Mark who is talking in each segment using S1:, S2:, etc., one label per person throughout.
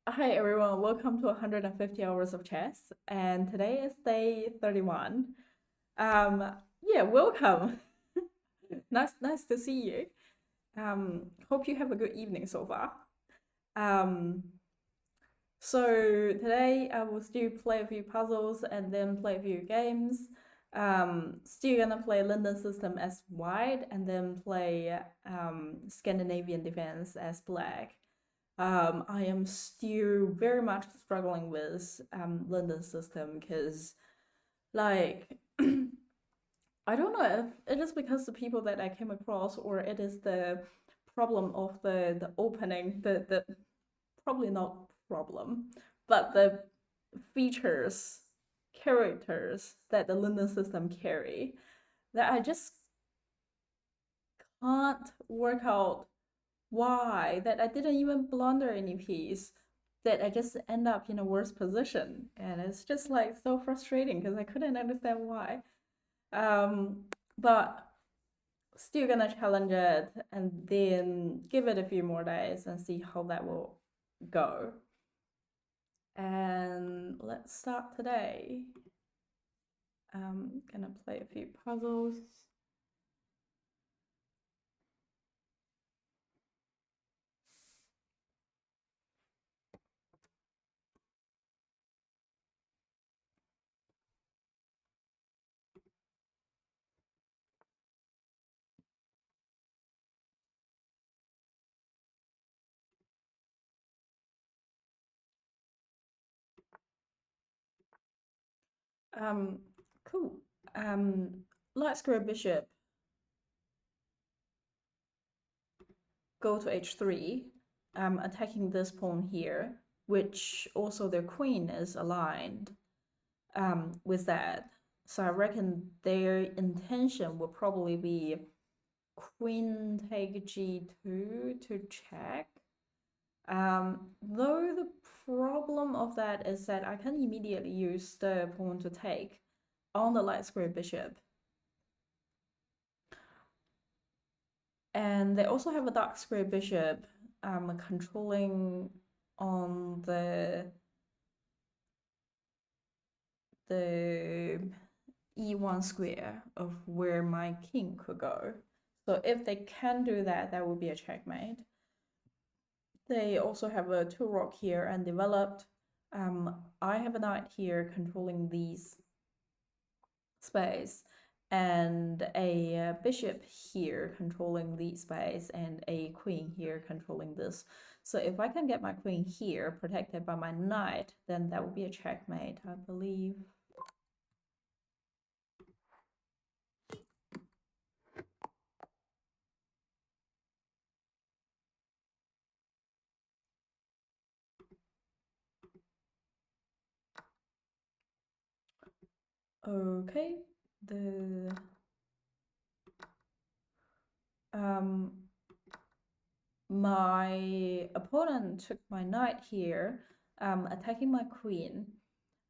S1: Hi everyone, welcome to 150 hours of chess. And today is day 31. Um, yeah, welcome. Nice to see you. Hope you have a good evening so far. Um, so today I will still play a few puzzles and then play a few games. Still gonna play London System as white and then play Scandinavian Defense as black. I am still very much struggling with London System because, like, I don't know if it is because the people that I came across or it is the problem of the opening, the probably not problem, but the features, characters that the London System carry that I just can't work out why that I didn't even blunder any piece, that I just end up in a worse position, and it's just like so frustrating because I couldn't understand why. um but still gonna challenge it and then give it a few more days and see how that will go. And let's start today. Gonna play a few puzzles. um cool. Light square bishop, go to h3, attacking this pawn here, which also their queen is aligned with that. So I reckon their intention will probably be queen take g2 to check. Though the problem of that is that I can immediately use the pawn to take on the light square bishop. And they also have a dark square bishop controlling on the e1 square of where my king could go. So if they can do that, that would be a checkmate. They also have a 2 rock here and developed. I have a knight here controlling these space, and a bishop here controlling the space, and a queen here controlling this. So if I can get my queen here protected by my knight, then that would be a checkmate, I believe. Okay, the um my opponent took my knight here, attacking my queen.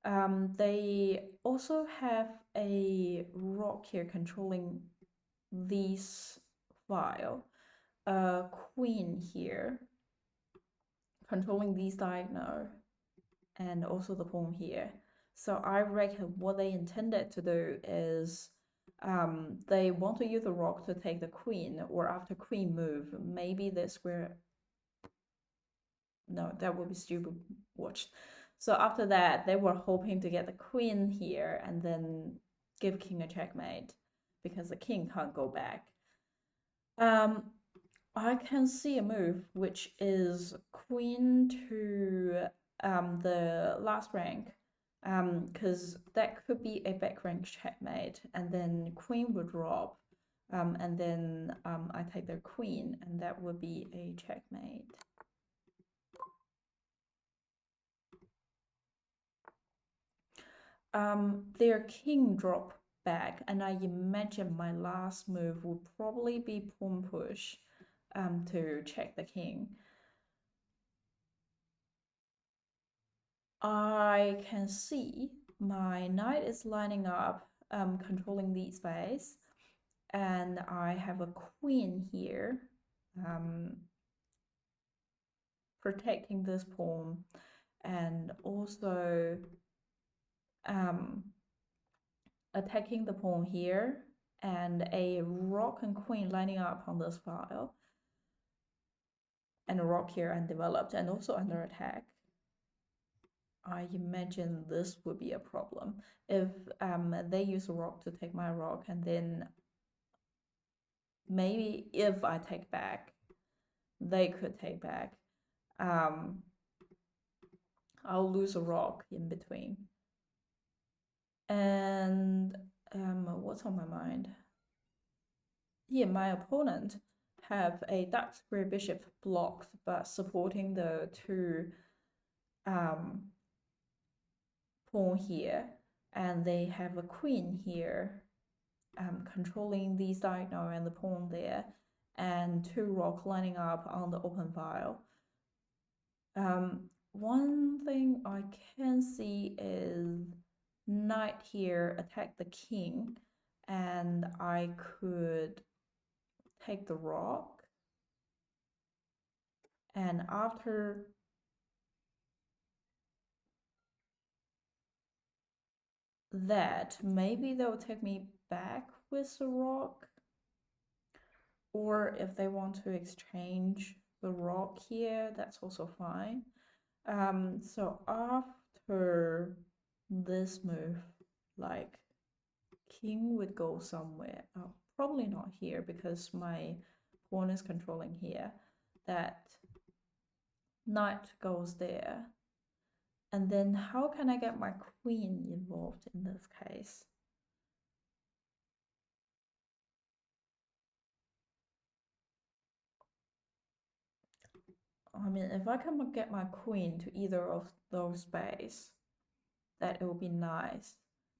S1: They also have a rock here controlling this file, a queen here controlling these diagonal, and also the pawn here. So I reckon what they intended to do is they want to use the rock to take the queen, or after queen move, maybe the square. No, that would be stupid. Watch. So after that, they were hoping to get the queen here and then give king a checkmate because the king can't go back. I can see a move which is queen to the last rank, because that could be a back rank checkmate, and then queen would drop, and then I take their queen, and that would be a checkmate. Their king drop back, and I imagine my last move would probably be pawn push to check the king. I can see my knight is lining up, controlling the space, and I have a queen here, protecting this pawn and also attacking the pawn here, and a rook and queen lining up on this file, and a rook here undeveloped and also under attack. I imagine this would be a problem if they use a rook to take my rook, and then maybe if I take back, they could take back. I'll lose a rook in between. And what's on my mind? Yeah, my opponent have a dark square bishop blocked, but supporting the two pawn here, and they have a queen here controlling these diagonal and the pawn there, and two rook lining up on the open file. One thing I can see is knight here attack the king, and I could take the rook, and after that maybe they'll take me back with the rook, or if they want to exchange the rook here, that's also fine. So after this move, like king would go somewhere. Oh, probably not here because my pawn is controlling here. That knight goes there. And then how can I get my queen involved in this case? I mean, if I can get my queen to either of those spaces, that it would be nice.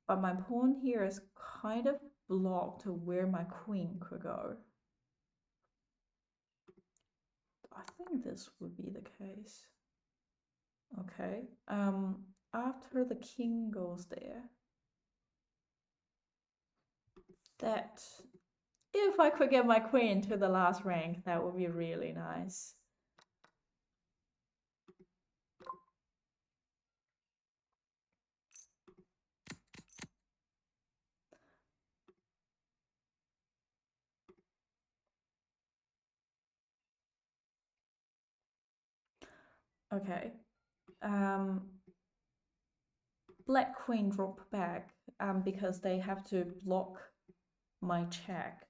S1: But my pawn here is kind of blocked to where my queen could go. I think this would be the case. Okay. After the king goes there, that if I could get my queen to the last rank, that would be really nice. Okay. Black queen drop back because they have to block my check.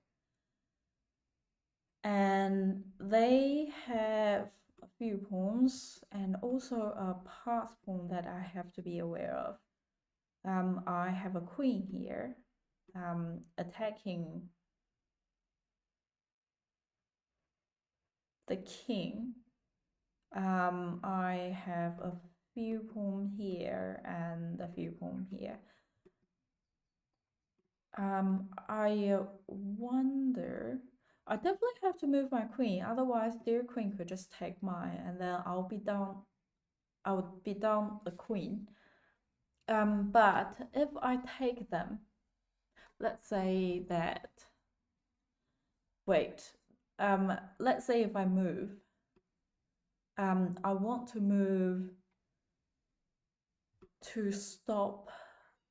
S1: And they have a few pawns and also a pass pawn that I have to be aware of. I have a queen here attacking the king. I have a few pawns here and a few pawns here. I wonder, I definitely have to move my queen, otherwise their queen could just take mine, and then I would be down the queen. But if I take them, let's say that, wait, let's say if I move, I want to move to stop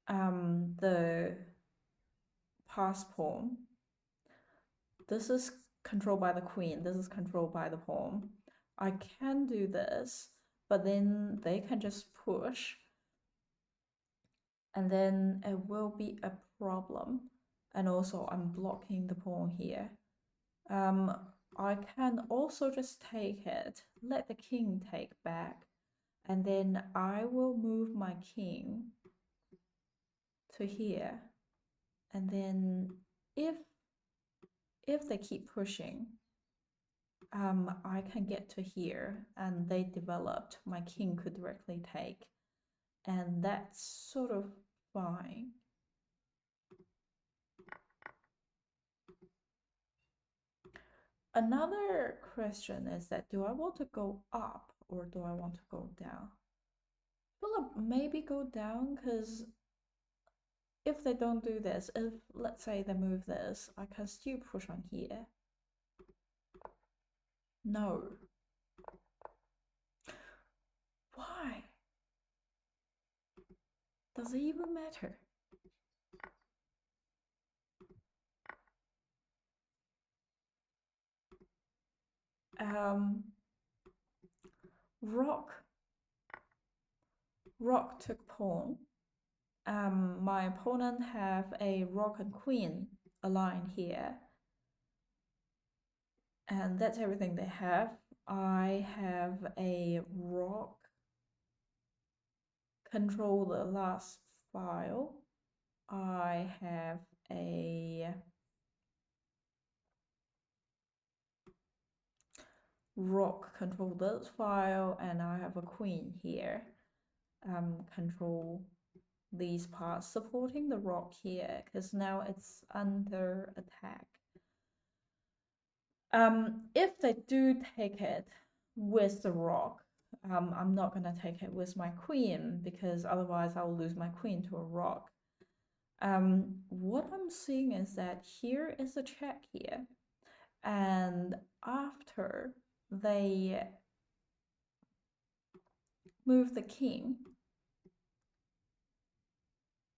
S1: the pass pawn. This is controlled by the queen, this is controlled by the pawn. I can do this, but then they can just push, and then it will be a problem. And also I'm blocking the pawn here. I can also just take it, let the king take back, and then I will move my king to here. And then if they keep pushing, I can get to here and they developed, my king could directly take, and that's sort of fine. Another question is that, do I want to go up or do I want to go down? Well, maybe go down, because if they don't do this, if let's say they move this, I can still push on here. No. Does it even matter? Um, rook took pawn. My opponent have a rook and queen aligned here, and that's everything they have. I have a rook control the last file. I have a rook control this file, and I have a queen here. Control these parts, supporting the rock here, because now it's under attack. If they do take it with the rock, I'm not gonna take it with my queen, because otherwise I'll lose my queen to a rock. What I'm seeing is that here is a check here, and after they move the king,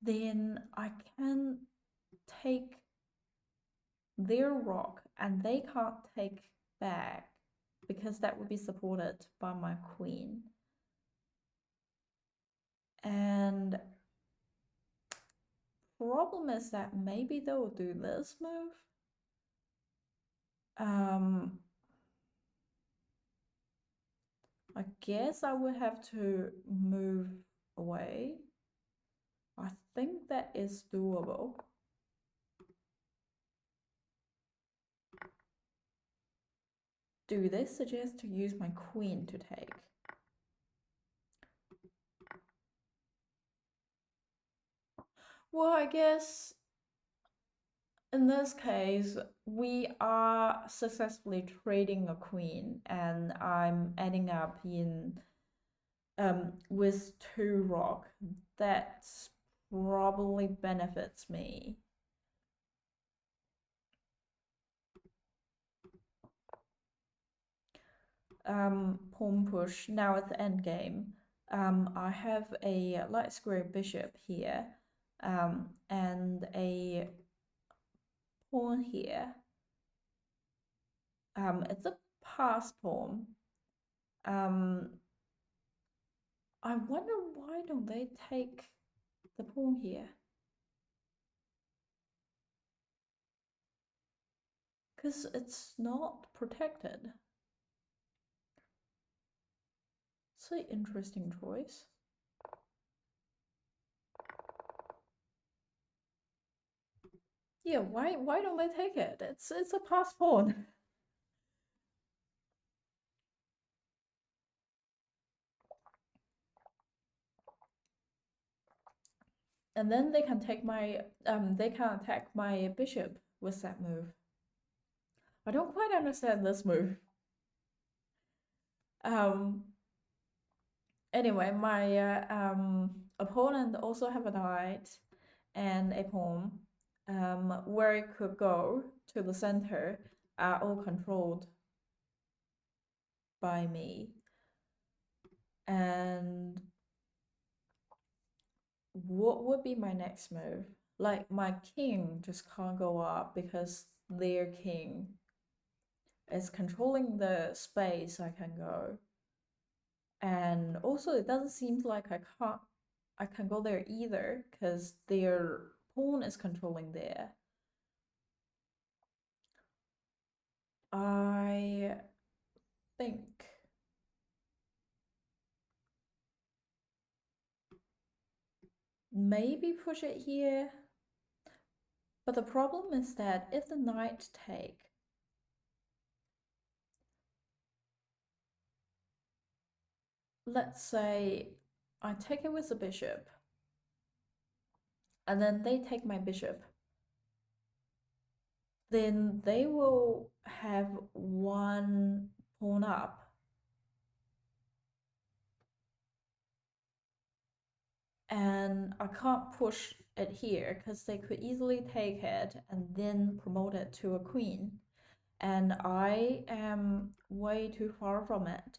S1: then I can take their rock and they can't take back, because that would be supported by my queen. And problem is that maybe they'll do this move. I guess I would have to move away. I think that is doable. Do they suggest to use my queen to take? Well, I guess in this case, we are successfully trading a queen, and I'm ending up in with 2 rock. That probably benefits me. Pawn push. Now at the end game, I have a light square bishop here, and a pawn here. It's a pass pawn. I wonder why don't they take the pawn here? Because it's not protected. It's an interesting choice. Yeah, why don't they take it? It's a pass pawn. And then they can take my they can attack my bishop with that move. I don't quite understand this move. Anyway, my opponent also have a knight and a pawn, where it could go to the center, are all controlled by me. And what would be my next move? Like, my king just can't go up because their king is controlling the space I can go. And also it doesn't seem like I can go there either, because their pawn is controlling there. I think maybe push it here. But the problem is that if the knight take, let's say I take it with the bishop, and then they take my bishop, then they will have 1 pawn up. And I can't push it here because they could easily take it and then promote it to a queen. And I am way too far from it.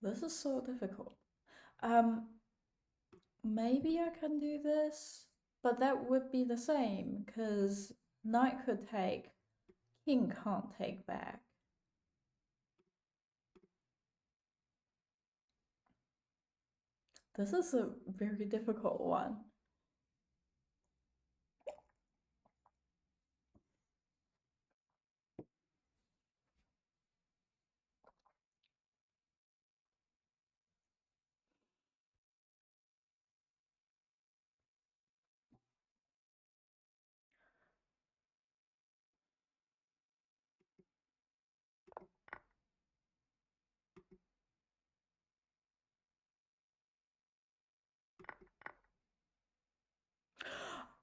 S1: This is so difficult. Um, Maybe I can do this, but that would be the same because knight could take, king can't take back. This is a very difficult one.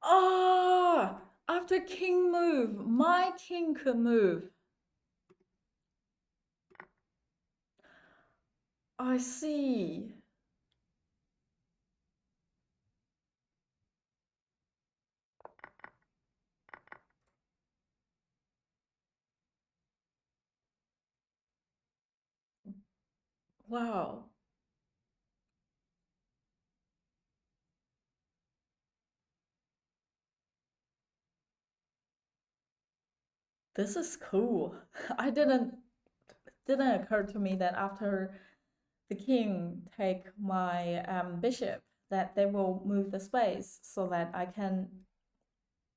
S1: Ah, after king move, my king could move. I see. Wow. This is cool. I didn't occur to me that after the king take my bishop, that they will move the space so that I can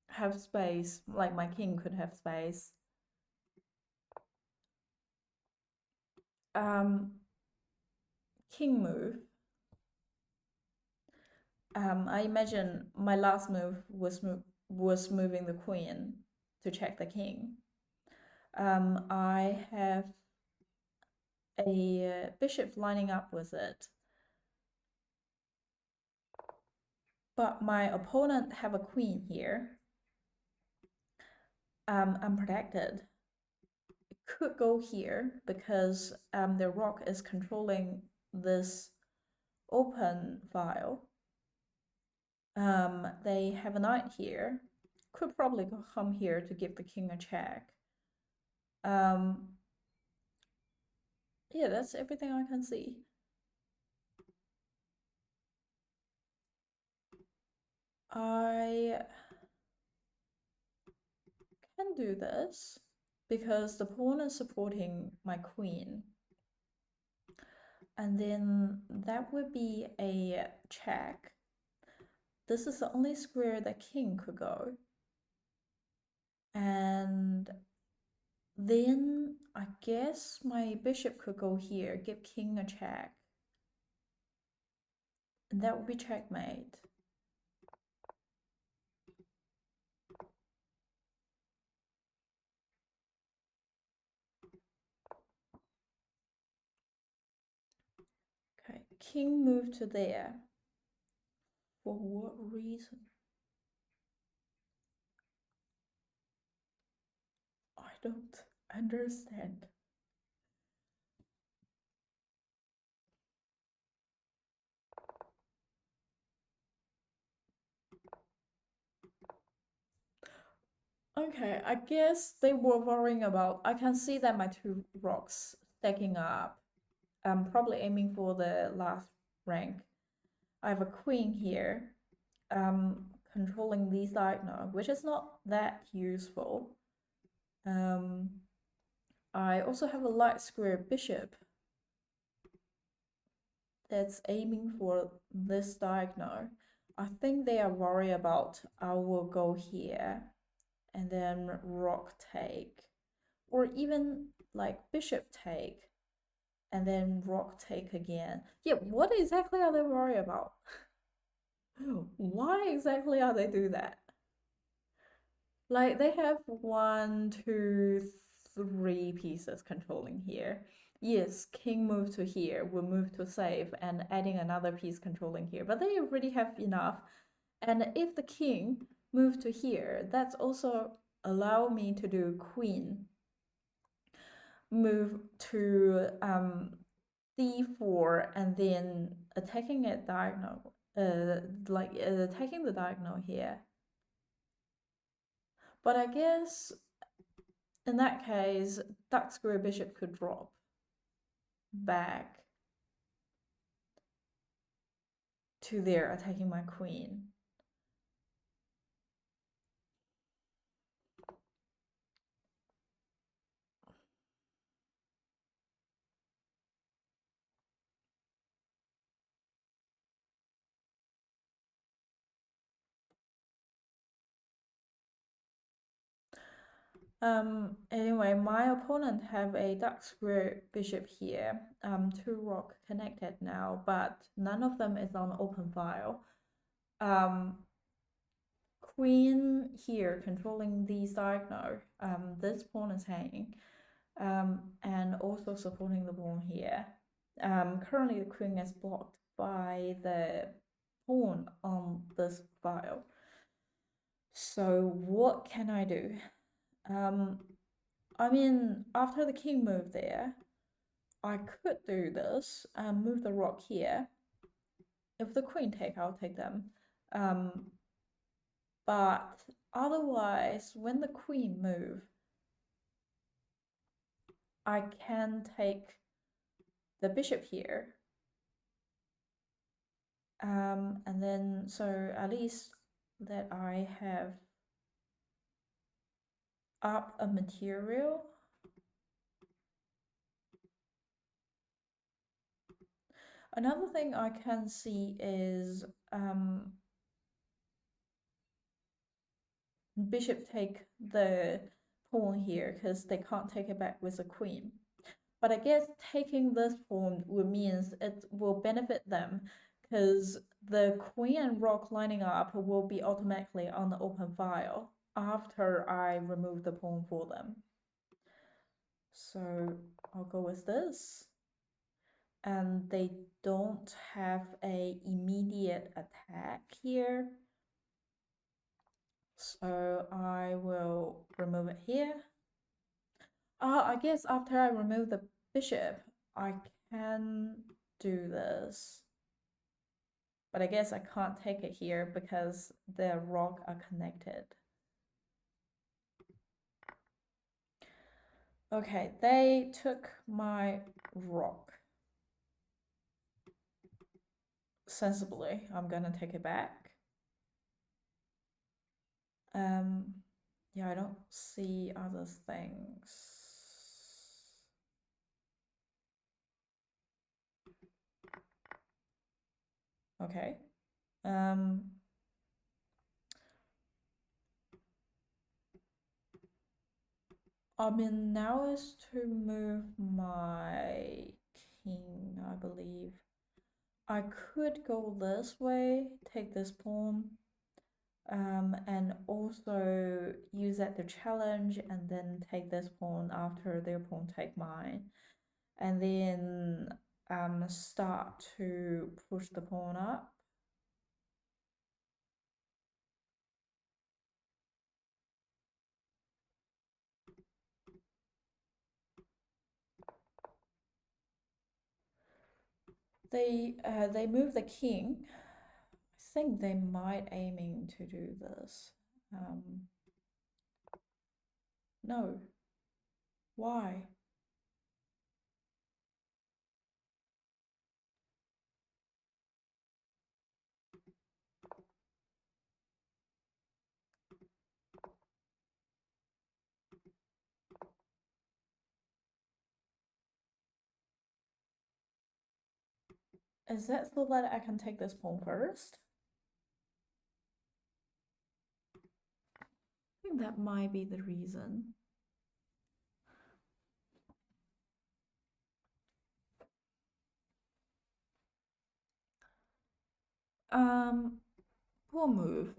S1: have space, like my king could have space. Um, King move. I imagine my last move was moving the queen to check the king. I have a bishop lining up with it, but my opponent have a queen here. I'm protected. It could go here because the rock is controlling this open file. They have a knight here. Could probably come here to give the king a check. Um, yeah, that's everything I can see. I can do this because the pawn is supporting my queen. And then that would be a check. This is the only square that king could go. And then I guess my bishop could go here, give king a check. And that would be checkmate. Okay, king moved to there. For what reason? I don't understand. Okay, I guess they were worrying about. I can see that my two rocks stacking up. I'm probably aiming for the last rank. I have a queen here, controlling these diagonal, which is not that useful. Um, I also have a light square bishop that's aiming for this diagonal. I think they are worried about I will go here and then rock take, or even like bishop take and then rock take again. Yeah, what exactly are they worried about? Why exactly are they do that? Like they have one, two, three pieces controlling here. Yes, king move to here will move to save and adding another piece controlling here, but they already have enough. And if the king move to here, that's also allow me to do queen move to d4 and then attacking it diagonal, attacking the diagonal here. But I guess in that case, dark square bishop could drop back. to there attacking my queen. Anyway, my opponent have a dark square bishop here, two rook connected now, but none of them is on open file. Queen here controlling the diagonal, this pawn is hanging, and also supporting the pawn here. Currently the queen is blocked by the pawn on this file. So what can I do? I mean, after the king moved there, I could do this and move the rook here. If the queen take, I'll take them. But otherwise, when the queen move, I can take the bishop here. And then, so at least that I have up a material. Another thing I can see is bishop take the pawn here because they can't take it back with a queen. But I guess taking this pawn means it will benefit them because the queen and rook lining up will be automatically on the open file after I remove the pawn for them. So I'll go with this. And they don't have a immediate attack here. So I will remove it here. I guess after I remove the bishop, I can do this. But I guess I can't take it here because the rock are connected. Okay, they took my rock. Sensibly, I'm gonna take it back. Yeah, I don't see other things. Okay. I mean, now is to move my king, I believe. I could go this way, take this pawn, and also use that to challenge and then take this pawn after their pawn take mine. And then start to push the pawn up. They move the king. I think they might aiming to do this. No. Why? Is that so that I can take this pawn first? I think that might be the reason. Poor move.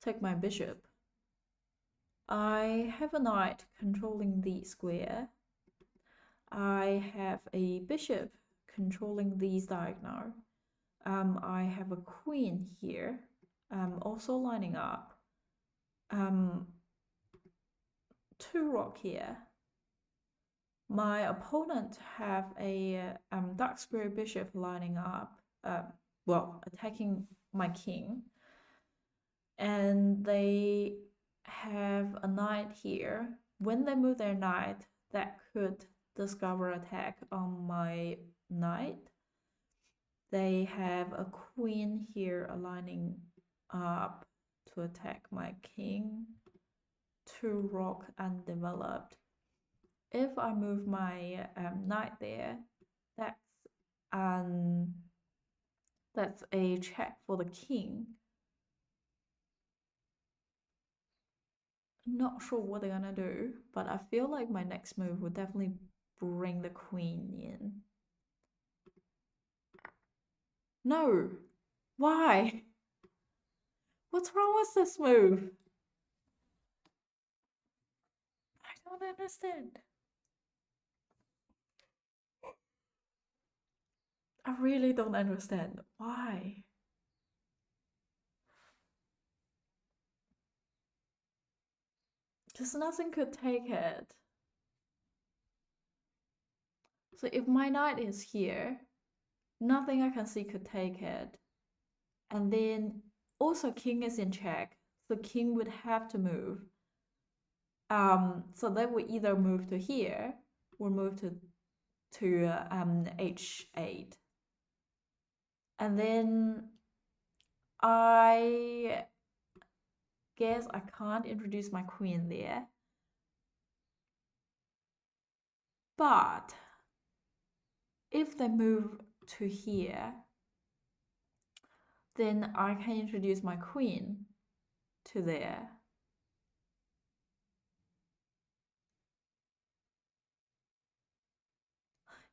S1: Take my bishop. I have a knight controlling the square. I have a bishop controlling these diagonal. I have a queen here, also lining up. Two rook here. My opponent have a dark square bishop lining up, well, attacking my king. And they have a knight here. When they move their knight, that could discover attack on my knight. they have a queen here aligning up to attack my king. 2 rock undeveloped. If I move my knight there, that's a check for the king. Not sure what they're gonna do, but I feel like my next move would definitely bring the queen in. No! Why? What's wrong with this move? I don't understand. I really don't understand. Why? Because nothing could take it. So if my knight is here, nothing I can see could take it. And then also king is in check, so king would have to move. So they would either move to here or move to h8. And then I guess I can't introduce my queen there. But if they move to here, then I can introduce my queen to there.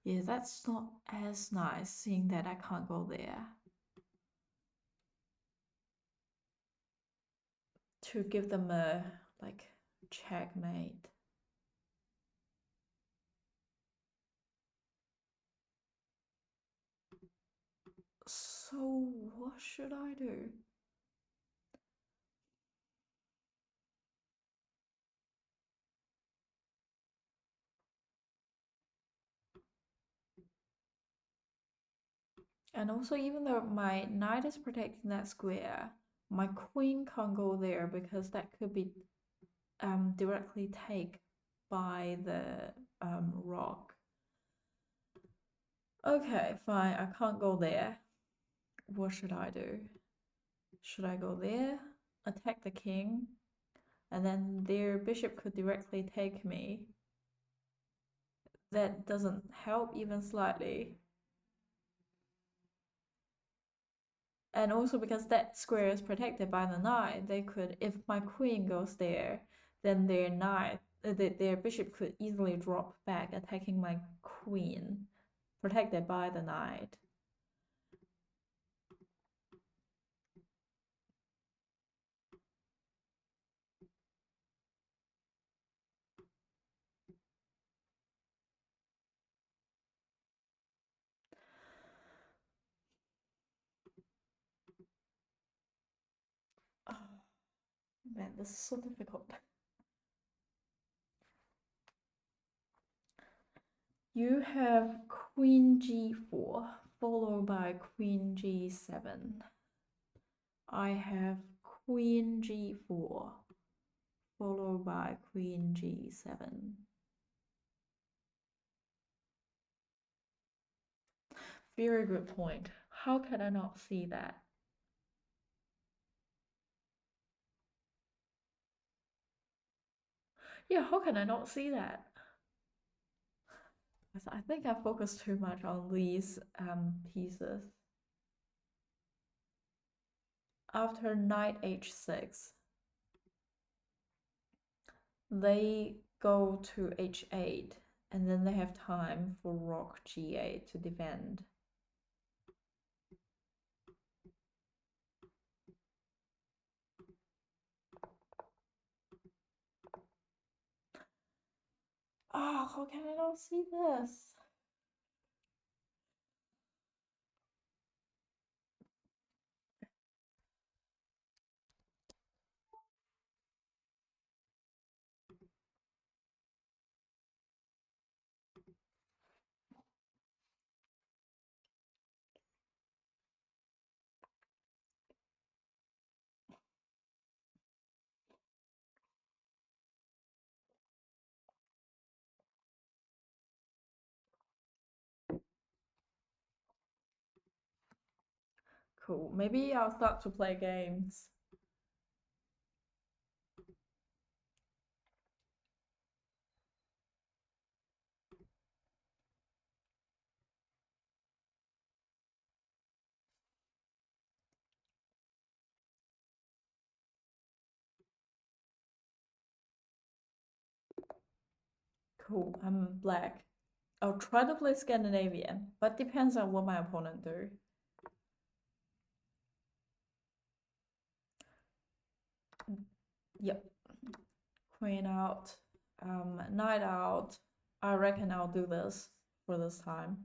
S1: Yeah, that's not as nice, seeing that I can't go there. To give them a, like, checkmate. So what should I do? And also, even though my knight is protecting that square, my queen can't go there because that could be directly taken by the rock. Okay, fine, I can't go there. What should I do? Should I go there, attack the king, and then their bishop could directly take me? That doesn't help even slightly. And also because that square is protected by the knight, they could, if my queen goes there, then their knight, their bishop could easily drop back, attacking my queen, protected by the knight. Oh man, this is so difficult. You have queen g4 followed by queen g7. I have queen g4 followed by queen g7. Very good point. How can I not see that? Yeah, how can I not see that? I think I focused too much on these pieces. After knight h6, they go to h8, and then they have time for rook g8 to defend. Oh, how can I not see this? Cool. Maybe I'll start to play games. Cool. I'm black. I'll try to play Scandinavian, but depends on what my opponent do. Yep. Queen out. Knight out. I reckon I'll do this for this time.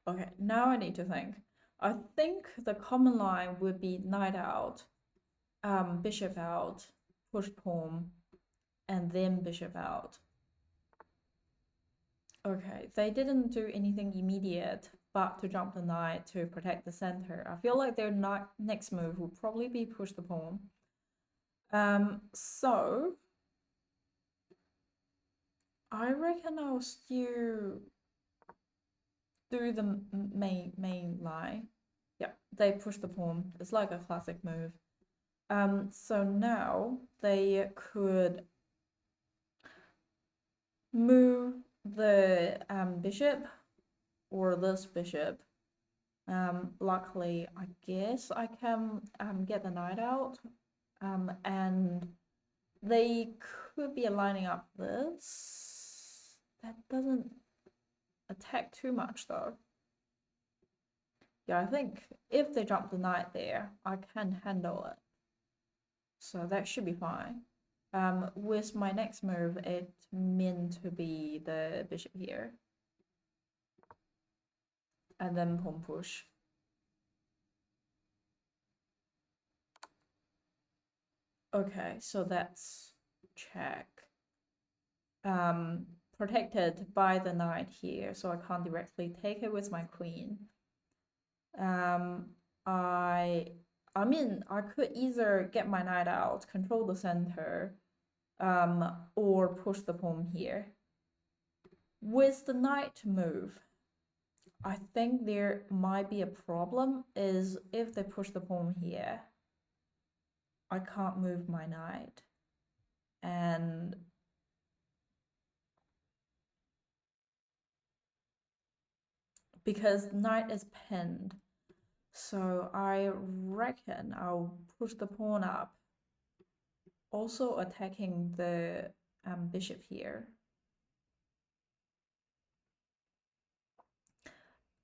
S1: Okay, now I need to think. I think the common line would be knight out, bishop out, push pawn, and then bishop out. Okay, they didn't do anything immediate but to jump the knight to protect the center. I feel like their next move will probably be push the pawn. So I reckon I'll still do the main line. Yeah, they push the pawn. It's like a classic move. So now they could move the bishop or this bishop. Luckily, I guess I can get the knight out. And they could be lining up this. That doesn't attack too much though. Yeah, I think if they jump the knight there, I can handle it. So that should be fine. With my next move, it's meant to be the bishop here. And then pawn push. Okay, so that's check. Protected by the knight here, so I can't directly take it with my queen. I mean, I could either get my knight out, control the center, or push the pawn here. With the knight move, I think there might be a problem is if they push the pawn here, I can't move my knight. And because knight is pinned, so I reckon I'll push the pawn up, also attacking the bishop here.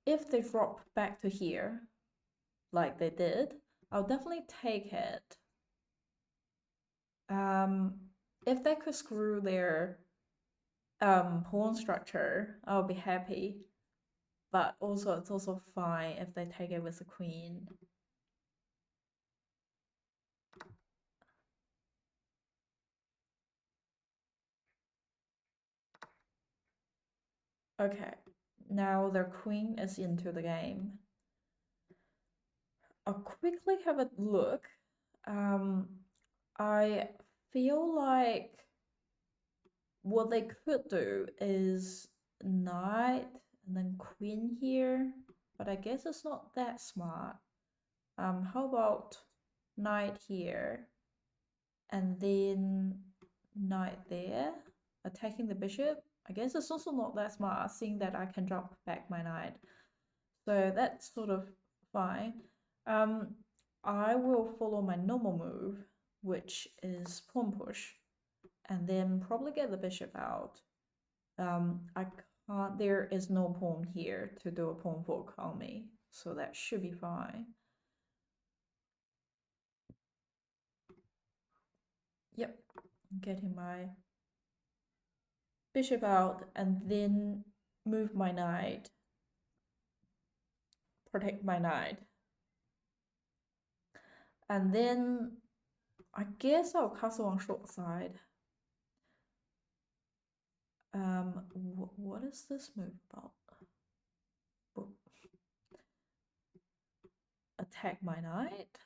S1: If they drop back to here, like they did, I'll definitely take it. If they could screw their pawn structure, I'll be happy. But also, it's also fine if they take it with the queen. Okay, now their queen is into the game. I'll quickly have a look. I feel like what they could do is knight and then queen here, but I guess it's not that smart. How about knight here and then knight there, attacking the bishop? I guess it's also not that smart, seeing that I can drop back my knight. So that's sort of fine. I will follow my normal move, which is pawn push, and then probably get the bishop out. I can't, there is no pawn here to do a pawn fork on me, so that should be fine. Yep, getting my bishop out and then move my knight, protect my knight. And then I guess I'll castle on short side. What is this move about? Attack my knight.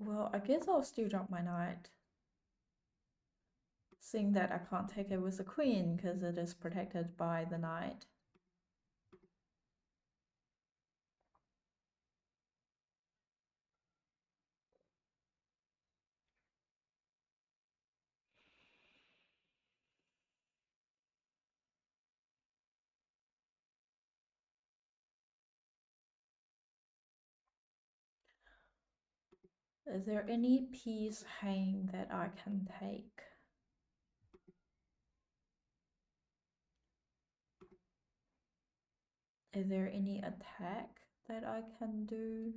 S1: Well, I guess I'll still drop my knight, seeing that I can't take it with the queen because it is protected by the knight. Is there any piece hanging that I can take? Is there any attack that I can do?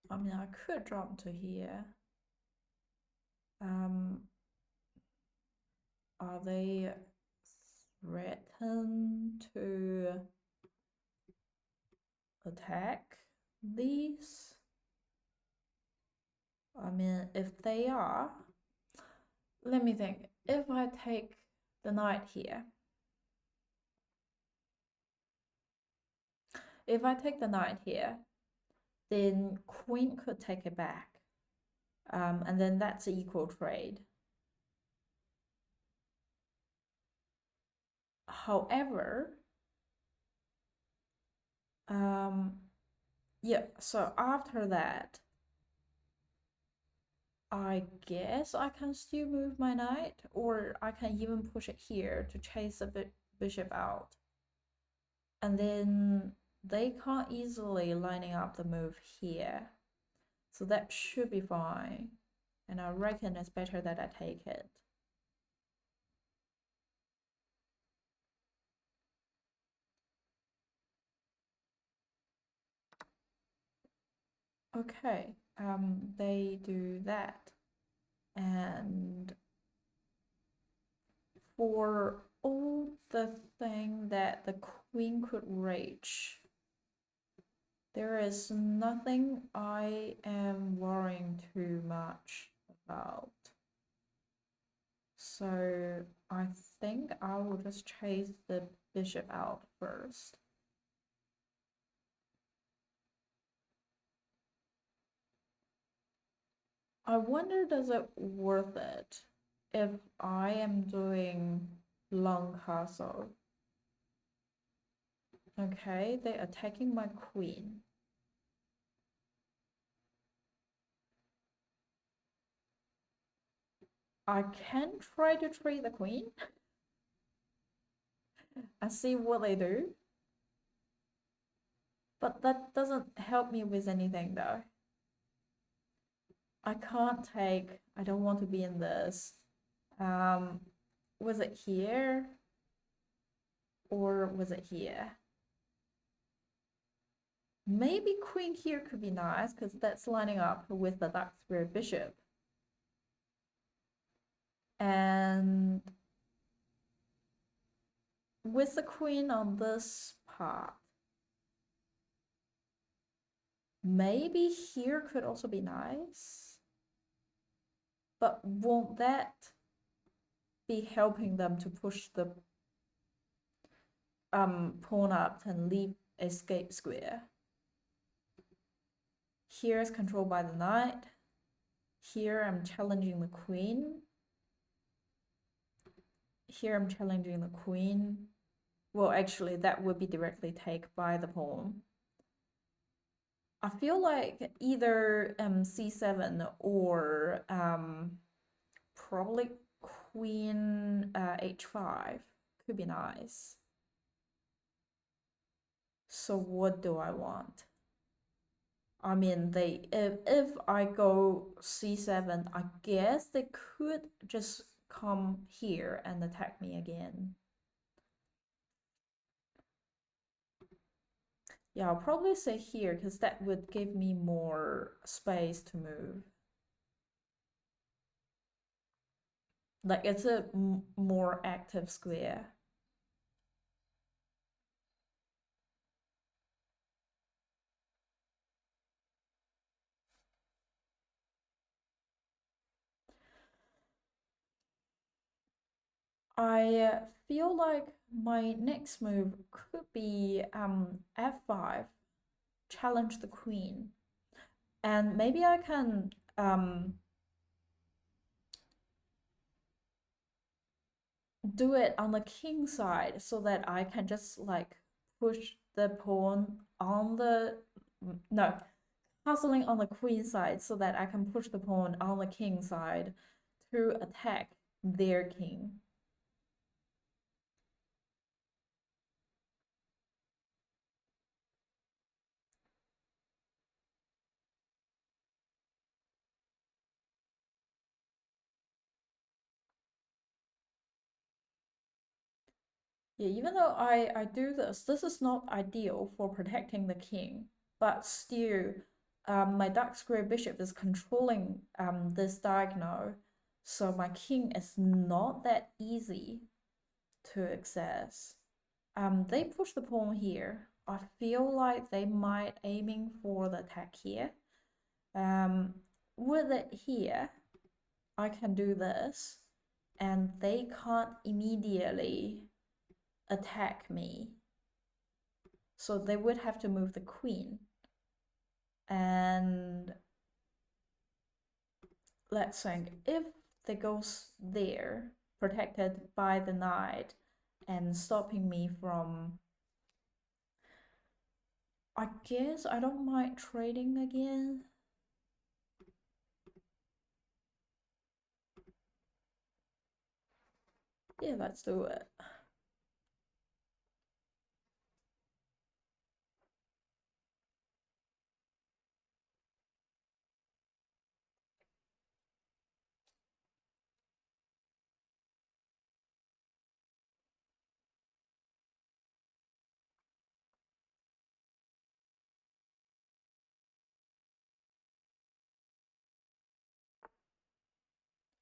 S1: I mean, I could drop to here. Are they threatened to attack these? I mean, if they are, let me think. If I take the knight here, if I take the knight here, then queen could take it back. And then that's an equal trade. However, yeah, so after that, I guess I can still move my knight, or I can even push it here to chase the bishop out. And then they can't easily lining up the move here. So that should be fine. And I reckon it's better that I take it. Okay, they do that. And for all the thing that the queen could reach, there is nothing I am worrying too much about. So I think I will just chase the bishop out first. I wonder, does it worth it if I am doing long castle? Okay, they're attacking my queen. I can try to trade the queen and see what they do. But that doesn't help me with anything though. I can't take, I don't want to be in this. Was it here? Or was it here? Maybe queen here could be nice because that's lining up with the dark square bishop. And with the queen on this part, maybe here could also be nice. But won't that be helping them to push the pawn up and leave escape square? Here is controlled by the knight. Here I'm challenging the queen. Here I'm challenging the queen. Well, actually, that would be directly taken by the pawn. I feel like either c7 or probably queen h5 could be nice. So what do I want? I mean, if I go c7, I guess they could just come here and attack me again. Yeah, I'll probably say here because that would give me more space to move. Like it's a more active square. I feel like my next move could be f5, challenge the queen, and maybe I can do it on the king side so that I can just like push the pawn on the no, castling on the queen side so that I can push the pawn on the king side to attack their king. Yeah, even though I do this, this is not ideal for protecting the king, but still, my dark square bishop is controlling this diagonal, so my king is not that easy to access. They push the pawn here. I feel like they might aiming for the attack here. With it here, I can do this, and they can't immediately attack me. So they would have to move the queen. And let's think, if they goes there, protected by the knight and stopping me from, I guess I don't mind trading again. Yeah, let's do it.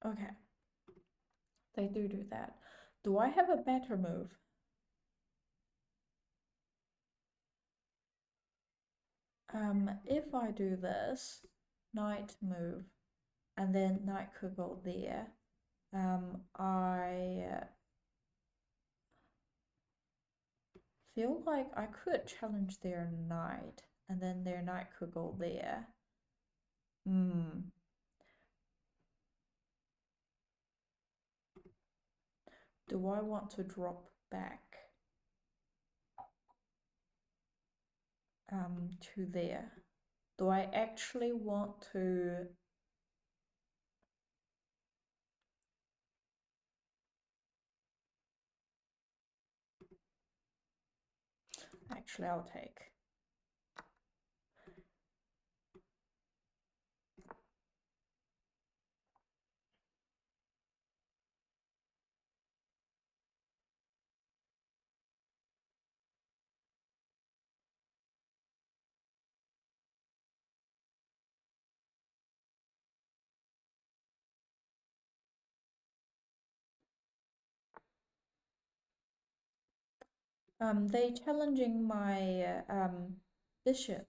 S1: Okay, they do that. Do I have a better move? If I do this, knight move, and then knight could go there, I feel like I could challenge their knight, and then their knight could go there. Hmm. Do I want to drop back to there? Do I actually want to? Actually, I'll take. They challenging my bishop.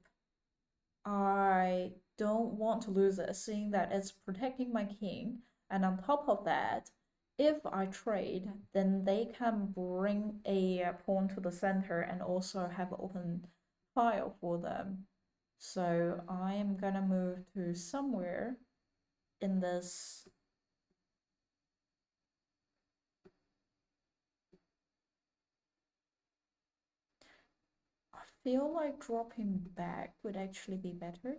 S1: I don't want to lose it, seeing that it's protecting my king. And on top of that, if I trade, then they can bring a pawn to the center and also have open file for them. So I am gonna move to somewhere in this. I feel like dropping back would actually be better.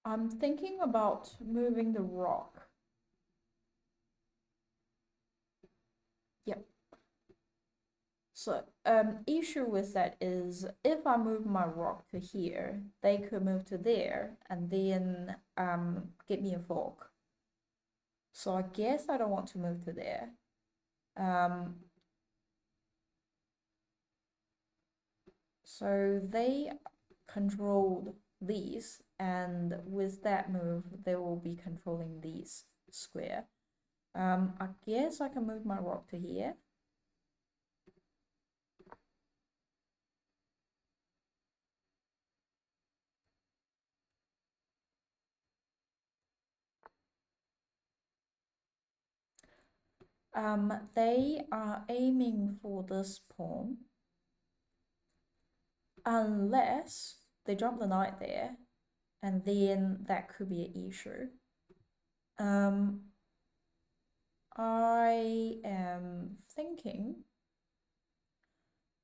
S1: I'm thinking about moving the rock. Yep. So, issue with that is if I move my rock to here, they could move to there and then get me a fork. So I guess I don't want to move to there. So they controlled these, and with that move, they will be controlling these square. I guess I can move my rock to here. They are aiming for this pawn, unless they drop the knight there, and then that could be an issue. I am thinking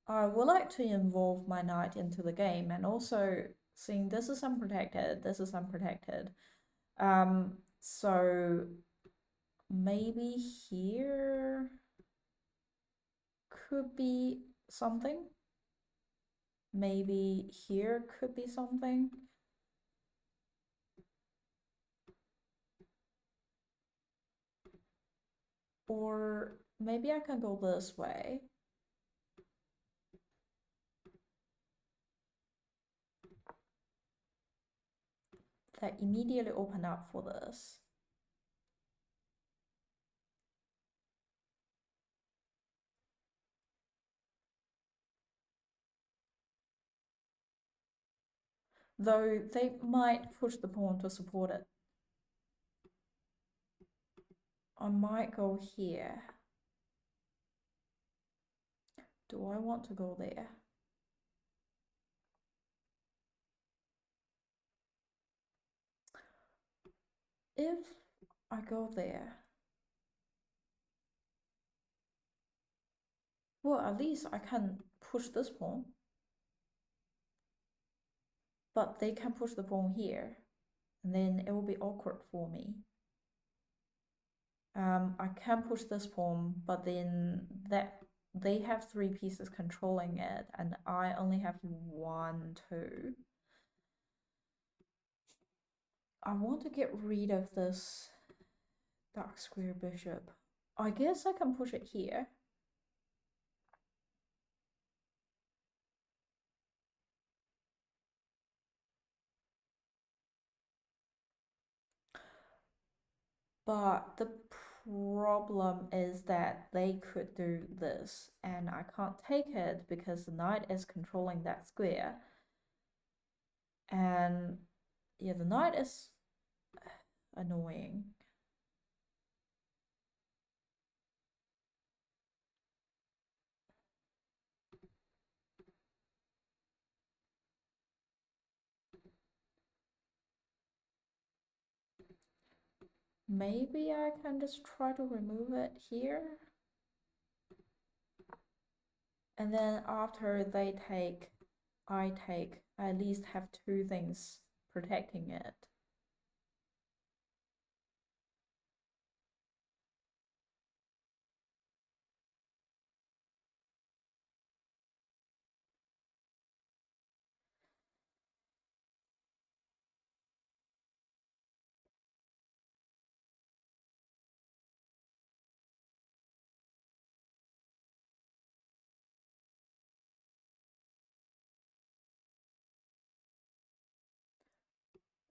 S1: I would like to involve my knight into the game, and also seeing this is unprotected, this is unprotected. So maybe here could be something. Maybe here could be something. Or maybe I can go this way. That immediately open up for this. Though they might push the pawn to support it. I might go here. Do I want to go there? If I go there, well, at least I can push this pawn. But they can push the pawn here, and then it will be awkward for me. I can push this pawn, but then that they have three pieces controlling it, and I only have 1, 2. I want to get rid of this dark square bishop. I guess I can push it here. But the problem is that they could do this, and I can't take it because the knight is controlling that square. And yeah, the knight is annoying. Maybe I can just try to remove it here. And then after they take, I take, I at least have 2 things protecting it.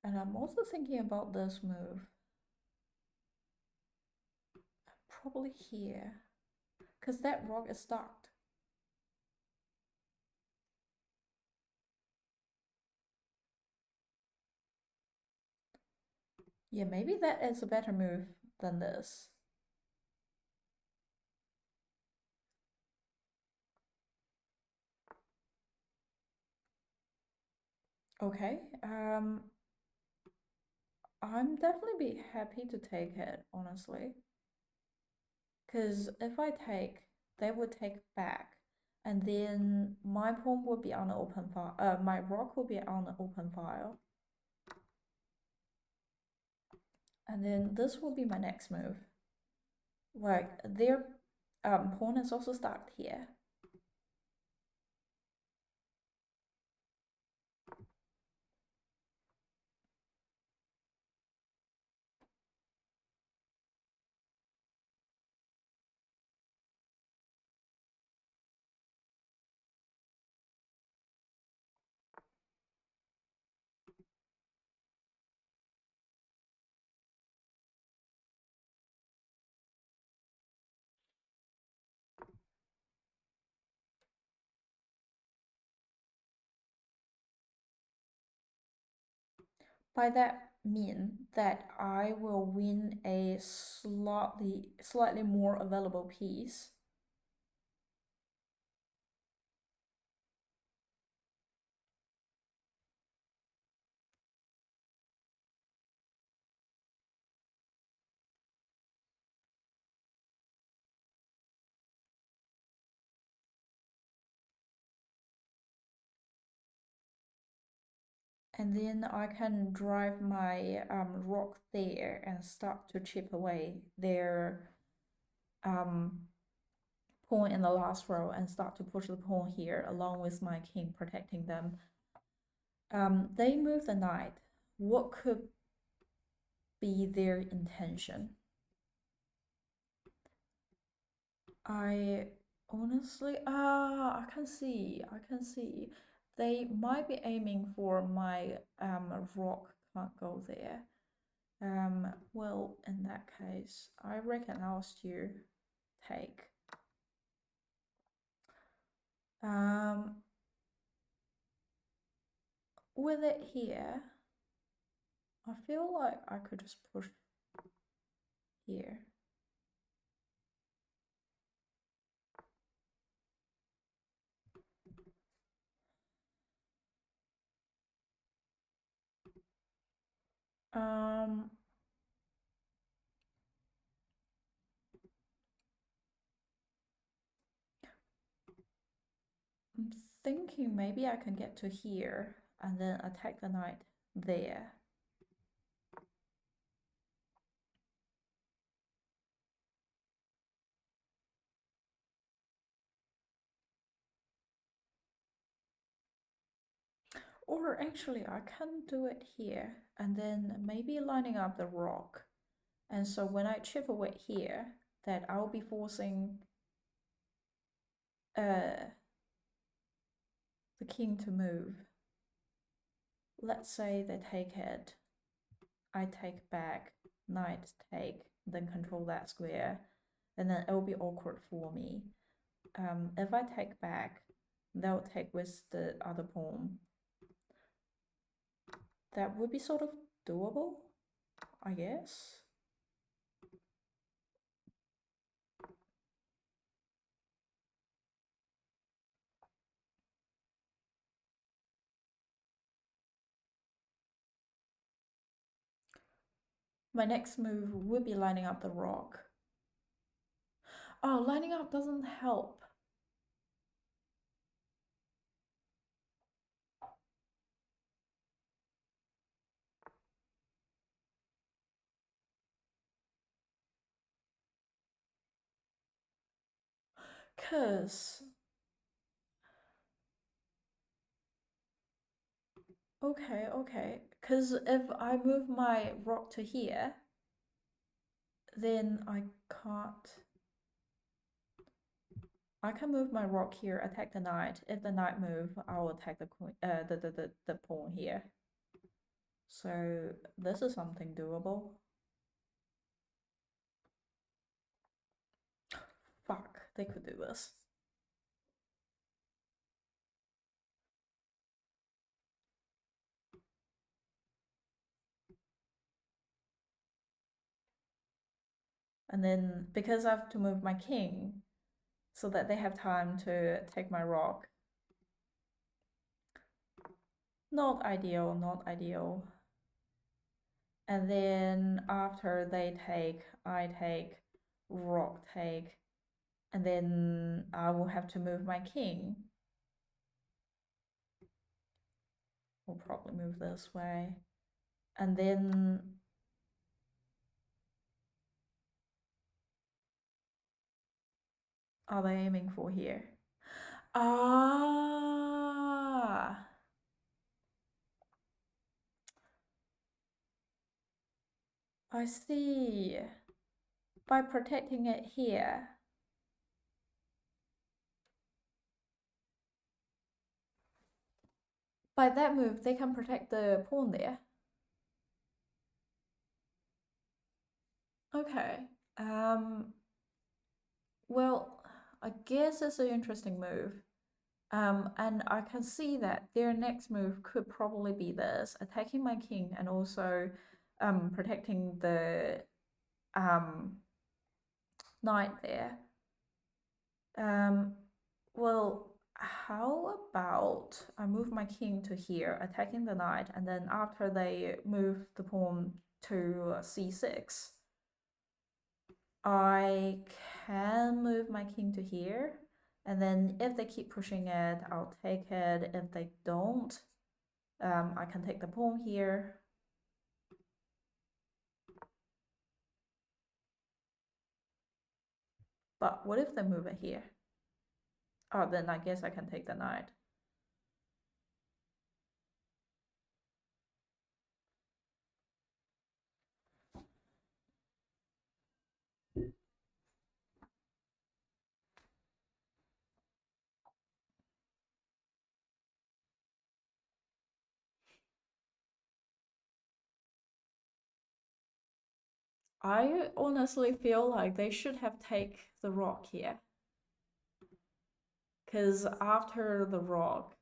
S1: And I'm also thinking about this move. Probably here, because that rock is stuck. Yeah, maybe that is a better move than this. Okay, I'm definitely be happy to take it, honestly. Because if I take, they would take back. And then my pawn would be on the open file. My rock will be on the open file. And then this will be my next move. Like their pawn is also stuck here. By that mean that I will win a slightly more available piece. And then I can drive my rock there and start to chip away their um, pawn in the last row and start to push the pawn here along with my king protecting them. They move the knight. What could be their intention? I honestly, I can see. They might be aiming for my rock can't go there. Well, in that case, I reckon I'll still take. With it here, I feel like I could just push here. I'm thinking maybe I can get to here and then attack the knight there. Or actually, I can do it here and then maybe lining up the rock. And so when I chip away here, that I'll be forcing the king to move. Let's say they take it, I take back, knight take, then control that square, and then it'll be awkward for me. If I take back, they'll take with the other pawn. That would be sort of doable, I guess. My next move would be lining up the rock. Oh, lining up doesn't help. Cause okay. Cause if I move my rock to here, then I can move my rock here, attack the knight. If the knight move, I'll attack the queen, the pawn here. So this is something doable. Fuck, they could do this. And then because I have to move my king, so that they have time to take my rock. Not ideal, not ideal. And then after they take, I take, rock take, and then I will have to move my king. We'll probably move this way. And then are they aiming for here? Ah, I see. By protecting it here. By that move, they can protect the pawn there. Okay. Well, I guess it's an interesting move. And I can see that their next move could probably be this, attacking my king and also protecting the um, knight there. Um, well, how about I move my king to here, attacking the knight, and then after they move the pawn to c6, I can move my king to here, and then if they keep pushing it, I'll take it. If they don't, I can take the pawn here. But what if they move it here? Oh, then I guess I can take the knight. I honestly feel like they should have take the rock here. Because after the rock,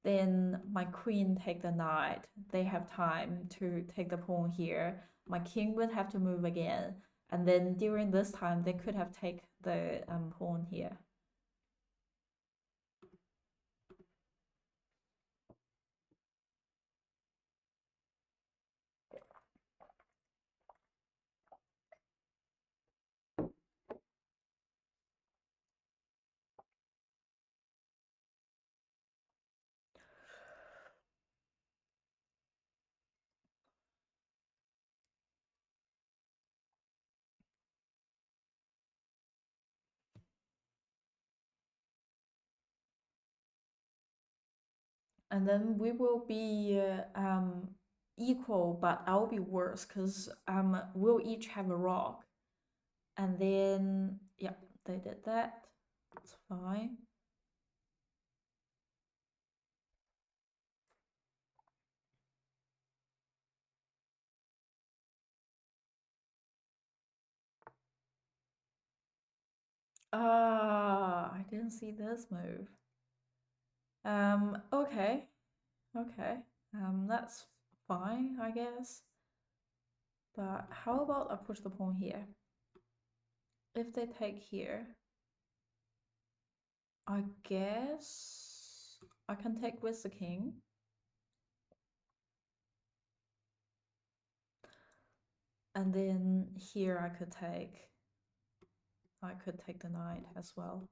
S1: then my queen take the knight. They have time to take the pawn here. My king would have to move again. And then during this time, they could have take the pawn here. And then we will be equal, but I'll be worse because we'll each have a rock. And then, yeah, they did that. It's fine. Ah, I didn't see this move. Okay, okay. That's fine, I guess. But how about I push the pawn here? If they take here, I guess I can take with the king. And then here I could take the knight as well.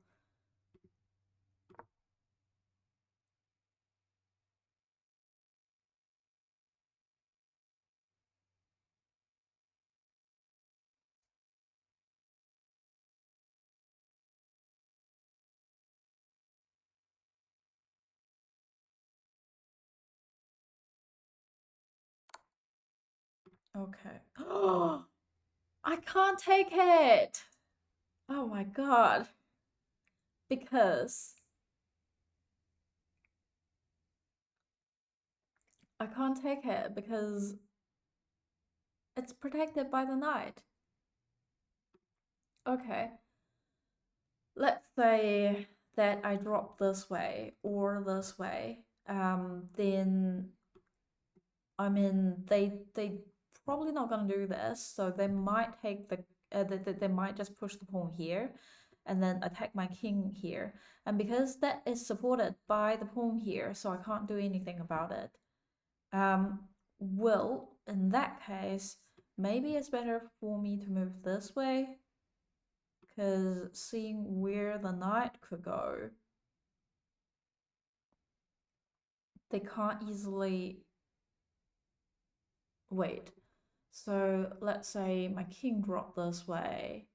S1: Okay. Oh, I can't take it. Oh my god. Because I can't take it because it's protected by the knight. Okay. Let's say that I drop this way or this way. Then I mean they probably not gonna do this, so they might take they might just push the pawn here and then attack my king here. And because that is supported by the pawn here, so I can't do anything about it. Well, in that case, maybe it's better for me to move this way, because seeing where the knight could go, they can't easily wait. So let's say my king dropped this way,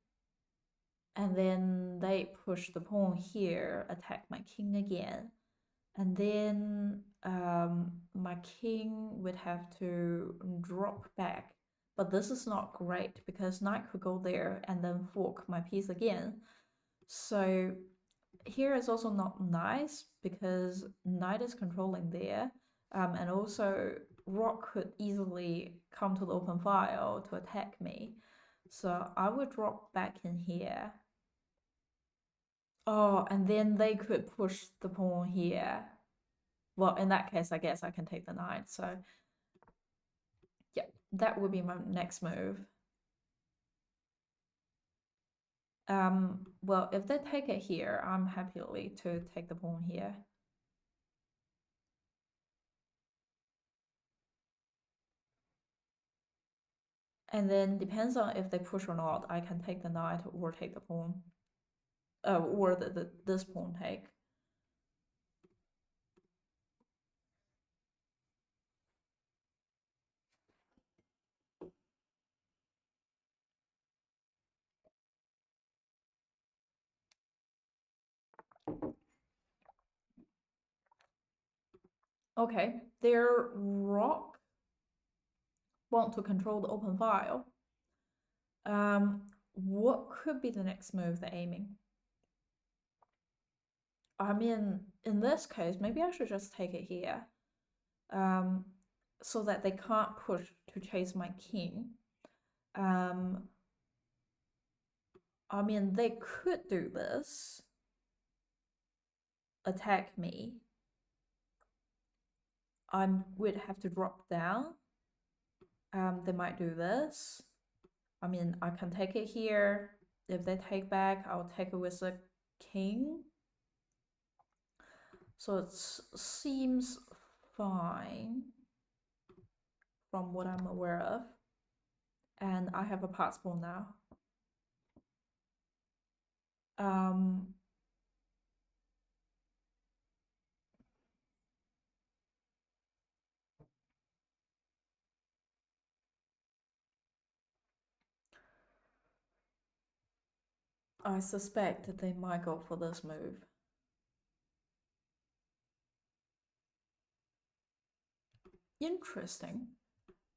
S1: and then they push the pawn here, attack my king again. And then my king would have to drop back. But this is not great because knight could go there and then fork my piece again. So here is also not nice because knight is controlling there. And also rock could easily come to the open file to attack me. So I would drop back in here. Oh, and then they could push the pawn here. Well, in that case, I guess I can take the knight. So, yeah, that would be my next move. Well, if they take it here, I'm happily to take the pawn here. And then depends on if they push or not, I can take the knight or take the pawn. Or this pawn take. Okay, their rock want to control the open file. What could be the next move they're aiming? I mean, in this case, maybe I should just take it here, so that they can't push to chase my king. I mean, they could do this, attack me. I would have to drop down. They might do this. I mean, I can take it here. If they take back, I'll take it with the king. So it seems fine from what I'm aware of. And I have a passport now. I suspect that they might go for this move. Interesting.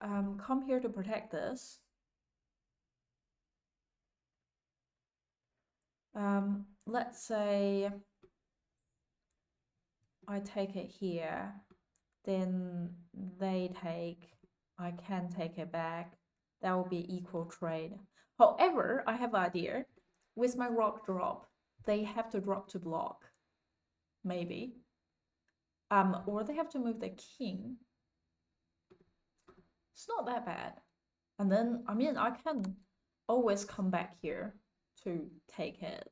S1: Come here to protect this. Let's say I take it here, then they take, I can take it back. That will be equal trade. However, I have an idea. With my rock drop, they have to drop to block. Maybe. Or they have to move the king. It's not that bad. And then, I mean, I can always come back here to take it.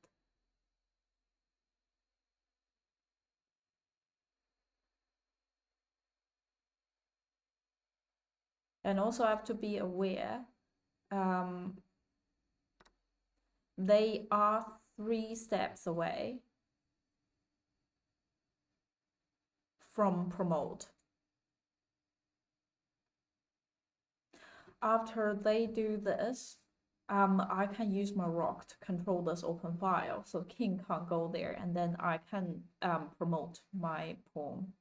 S1: And also I have to be aware, they are 3 steps away from promote. After they do this, I can use my rock to control this open file, so king can't go there, and then I can promote my pawn.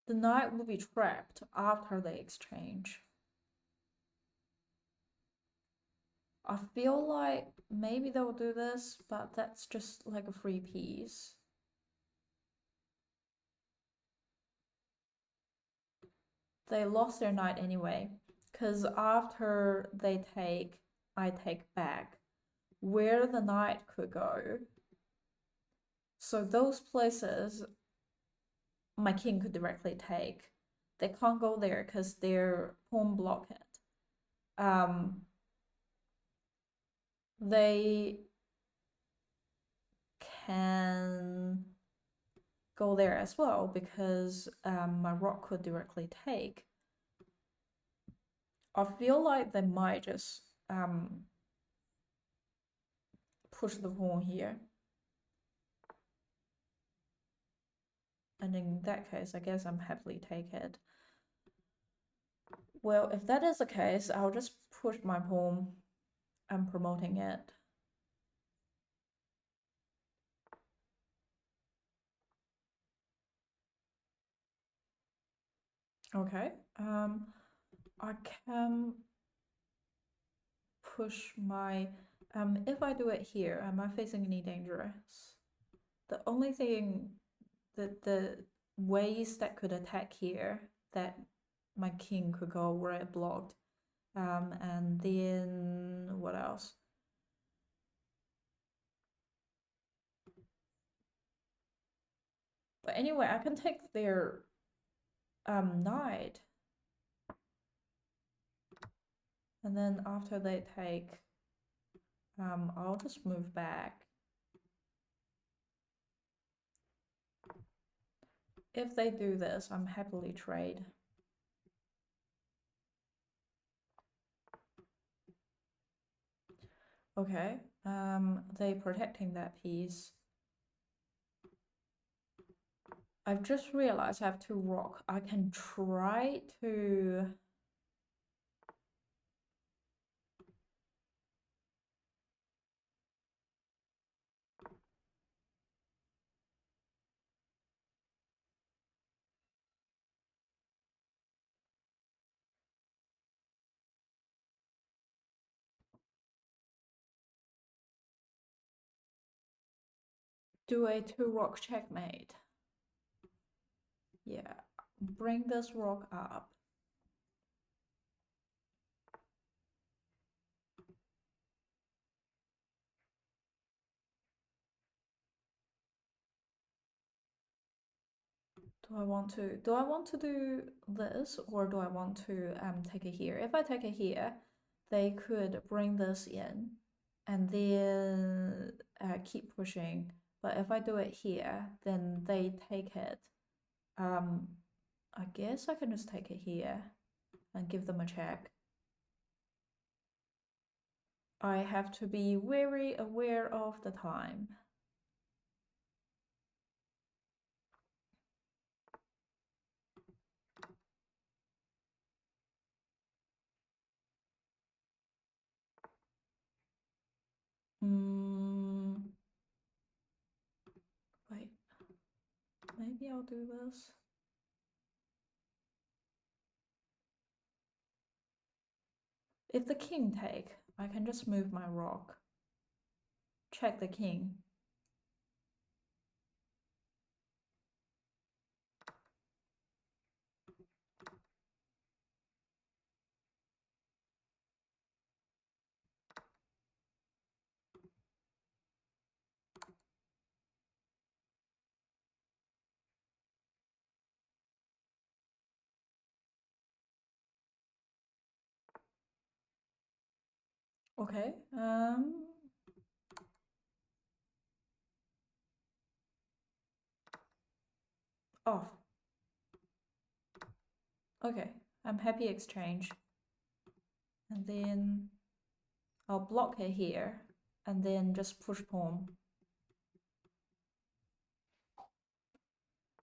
S1: The knight will be trapped after they exchange. I feel like maybe they'll do this, but that's just like a free piece. They lost their knight anyway, because after they take, I take back, where the knight could go. So those places my king could directly take. They can't go there because they're pawn block it. They can go there as well because my rock could directly take. I feel like they might just push the pawn here. And in that case, I guess I'm happily take it. Well, if that is the case, I'll just push my pawn I'm promoting it. Okay. I can push my if I do it here, am I facing any dangerous? The only thing that the ways that could attack here that my king could go were it blocked. And then what else? But anyway, I can take their knight. And then after they take, I'll just move back. If they do this, I'm happily trade. Okay, they protecting that piece. I've just realized I have 2 rock. I can try to... do a 2 rock checkmate. Yeah, bring this rock up. Do I want to do this, or do I want to take it here? If I take it here, they could bring this in and then keep pushing. But if I do it here, then they take it. I guess I can just take it here and give them a check. I have to be very aware of the time. Wait, maybe I'll do this. If the king take, I can just move my rock. Check the king. Okay, off. Okay, I'm happy exchange. And then I'll block it here and then just push pawn.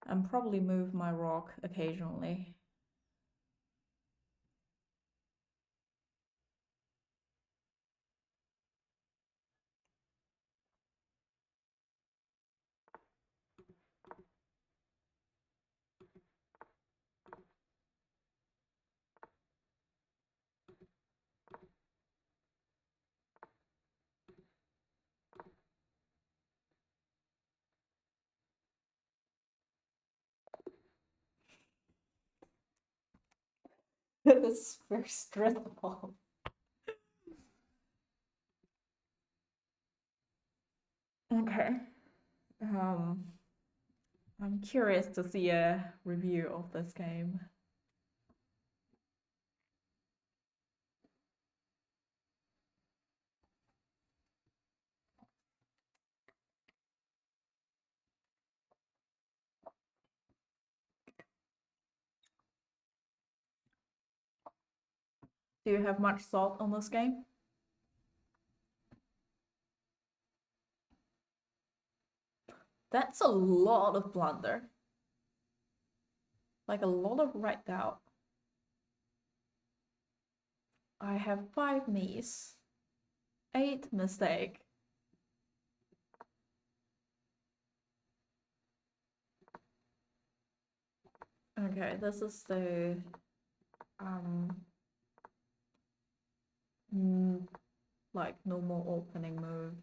S1: And probably move my rock occasionally. This is very stressful. Okay. I'm curious to see a review of this game. Do you have much salt on this game? That's a lot of blunder. Like a lot of right doubt. I have 5 knees. Eighth mistake. Okay, this is the like normal opening move.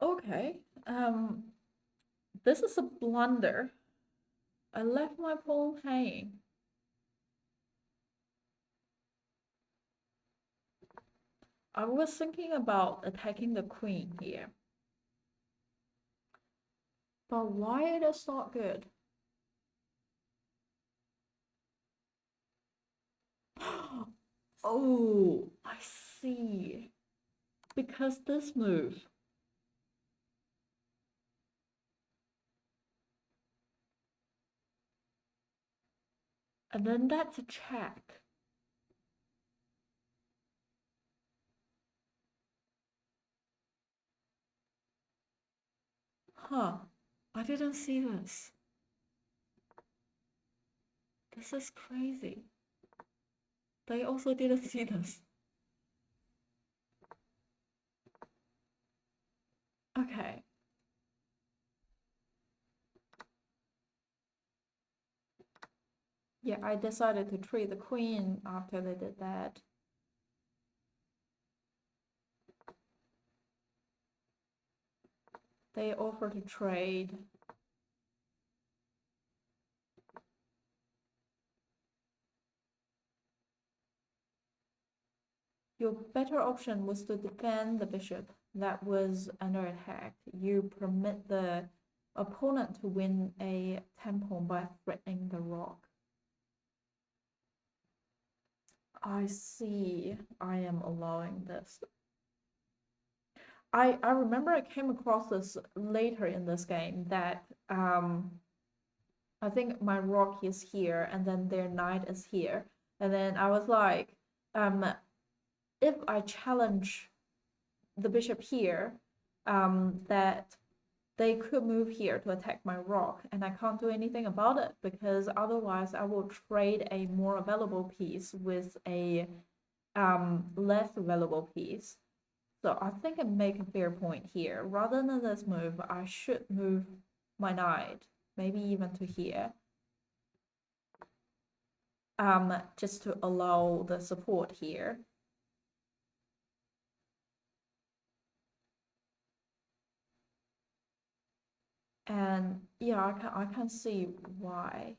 S1: Okay, this is a blunder. I left my pawn hanging. I was thinking about attacking the queen here. But why it is not good? Oh, I see. Because this move. And then that's a check. Huh. I didn't see this. This is crazy. They also didn't see this. Okay. Yeah, I decided to trade the queen after they did that. They offered to trade. Your better option was to defend the bishop that was under attack. You permit the opponent to win a tempo by threatening the rock. I see. I am allowing this. I remember I came across this later in this game that I think my rock is here and then their knight is here. And then I was like, if I challenge the bishop here, that they could move here to attack my rock, and I can't do anything about it because otherwise I will trade a more available piece with a less available piece. So I think I make a fair point here. Rather than this move, I should move my knight, maybe even to here. Just to allow the support here. And yeah, I can see why.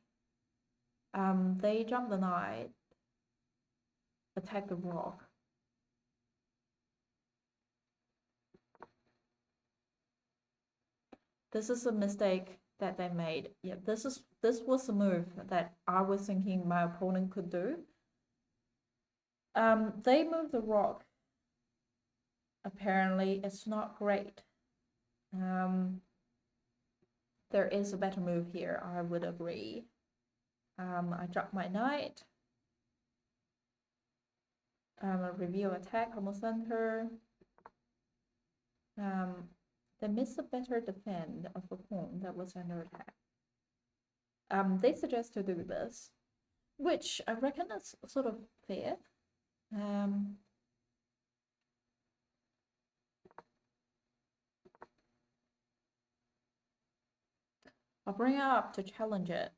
S1: They jump the knight, attack the rock. This is a mistake that they made. Yeah, this was a move that I was thinking my opponent could do. They moved the rock. Apparently, it's not great. There is a better move here, I would agree. I drop my knight. Review attack, almost center. They miss a better defend of a pawn that was under attack. They suggest to do this, which I reckon is sort of fair. I'll bring it up to challenge it.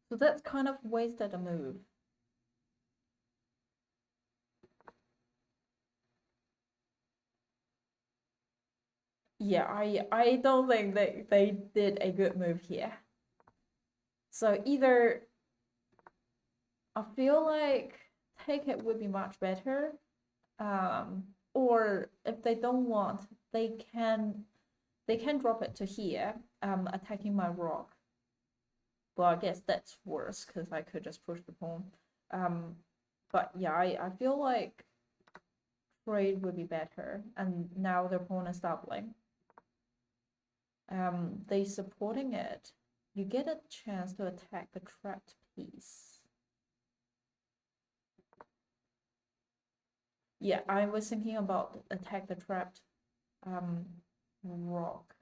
S1: So that's kind of wasted a move. Yeah, I don't think they did a good move here. So either I feel like take it would be much better. Or if they don't want, they can drop it to here, attacking my rock. Well, I guess that's worse because I could just push the pawn. But yeah, I feel like trade would be better, and now their pawn is doubling. They supporting it. You get a chance to attack the trapped piece. Yeah, I was thinking about attack the trapped rock.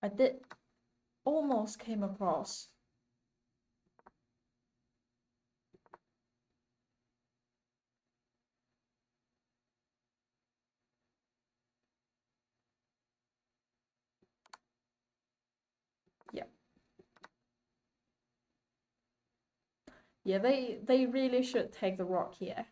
S1: I did almost came across. Yeah. Yeah, they really should take the rock here.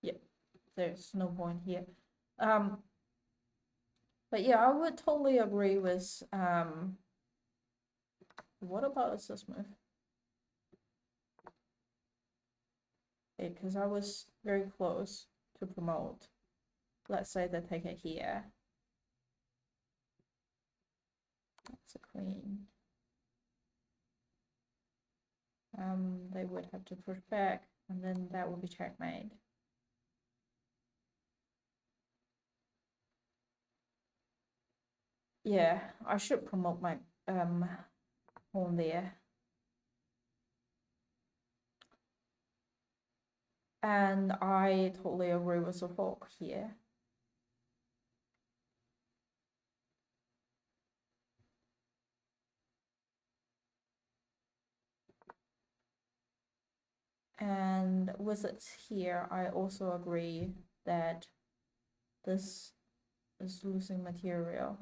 S1: Yeah, there's no point here. But yeah, I would totally agree with what about this move? Because I was very close to promote. Let's say they take it here. That's a queen. They would have to push back, and then that would be checkmate. Yeah, I should promote my pawn there. And I totally agree with the fork here. And with it here, I also agree that this is losing material.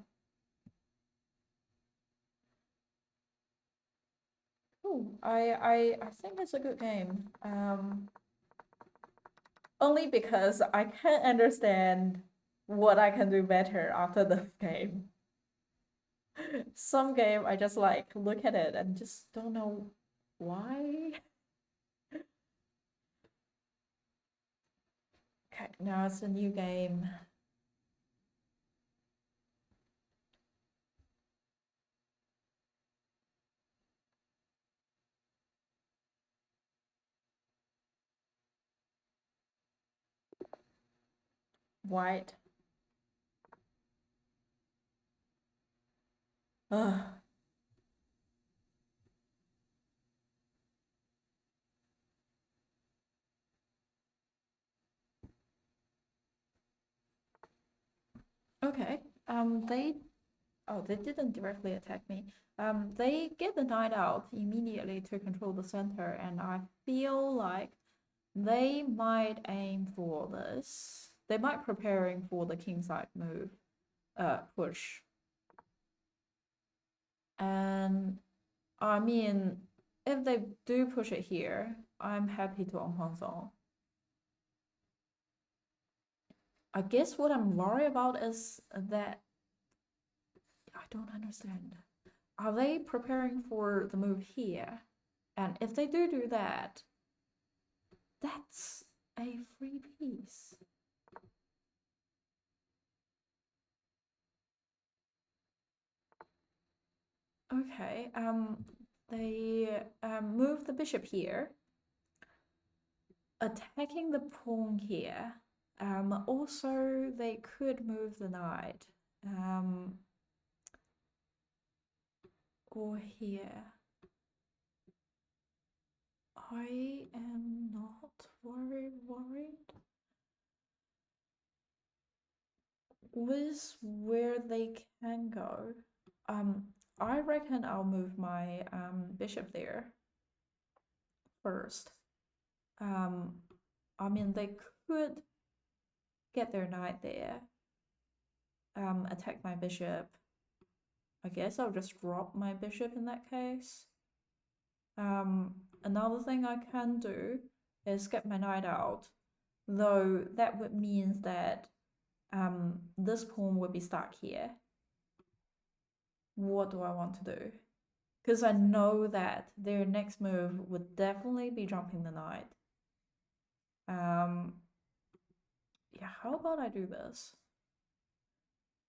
S1: Oh, I think it's a good game. Only because I can't understand what I can do better after the game. Some game I just like look at it and just don't know why. Okay, now it's a new game. White. Ugh. Okay. They didn't directly attack me. They get the knight out immediately to control the center, and I feel like they might aim for this. They might preparing for the kingside move, push. And I mean, if they do push it here, I'm happy to on console. I guess what I'm worried about is that I don't understand. Are they preparing for the move here? And if they do that, that's a free piece. Okay, they move the bishop here, attacking the pawn here. Also, they could move the knight. Or here. I am not worried with where they can go. I reckon I'll move my bishop there first. I mean, they could get their knight there, attack my bishop. I guess I'll just drop my bishop in that case. Another thing I can do is get my knight out, though that would mean that this pawn would be stuck here. What do I want to do? Because I know that their next move would definitely be jumping the knight. Yeah, how about I do this?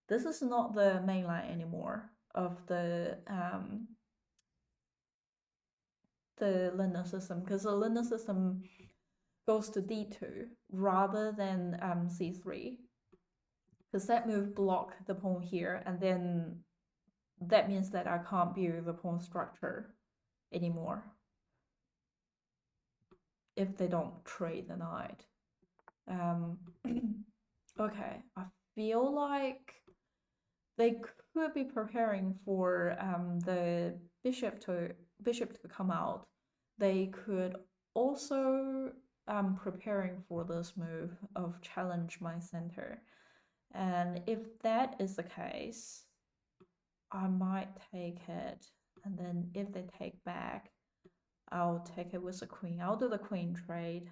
S1: This is not the main line anymore of the linear system, because the linear system goes to d2 rather than c3, because that move block the pawn here, and then that means that I can't view the pawn structure anymore if they don't trade the knight. Okay, I feel like they could be preparing for the bishop to come out. They could also preparing for this move of challenge my center. And if that is the case, I might take it. And then if they take back, I'll take it with the queen. I'll do the queen trade.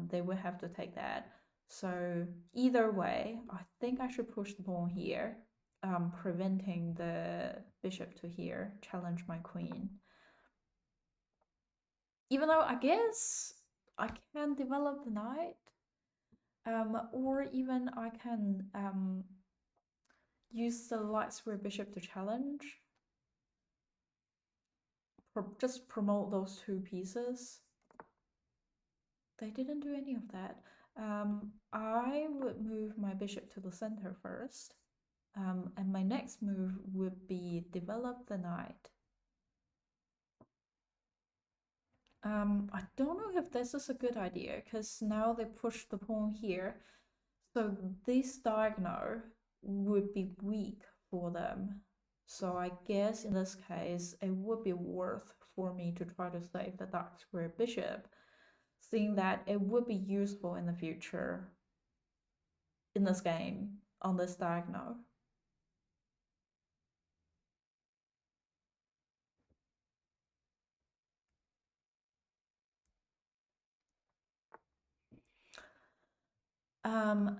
S1: They will have to take that. So either way, I think I should push the pawn here, preventing the bishop to here, challenge my queen. Even though I guess I can develop the knight, or even I can use the light square bishop to challenge. Just promote those two pieces. They didn't do any of that. I would move my bishop to the center first. And my next move would be develop the knight. I don't know if this is a good idea, because now they push the pawn here. So this diagonal would be weak for them. So I guess in this case, it would be worth for me to try to save the dark square bishop, seeing that it would be useful in the future in this game on this diagonal.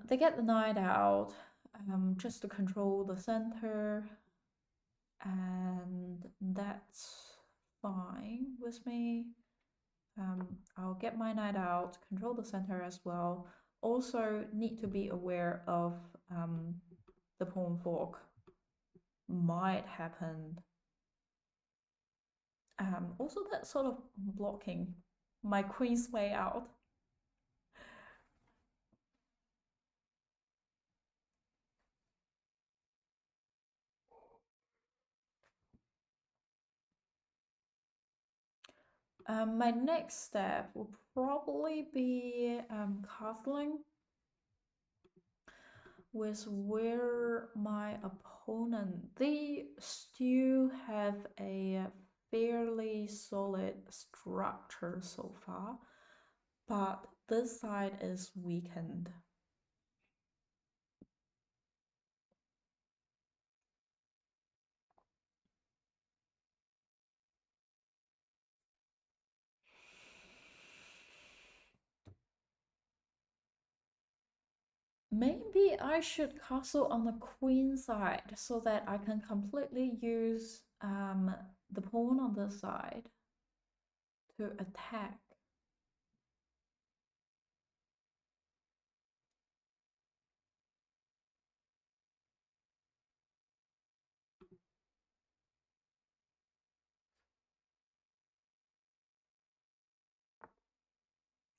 S1: They get the knight out just to control the center, and that's fine with me. I'll get my knight out, control the center as well. Also need to be aware of the pawn fork might happen. Also that sort of blocking my queen's way out. My next step will probably be castling with where my opponent, they still have a fairly solid structure so far, but this side is weakened. Maybe I should castle on the queen side so that I can completely use the pawn on this side to attack.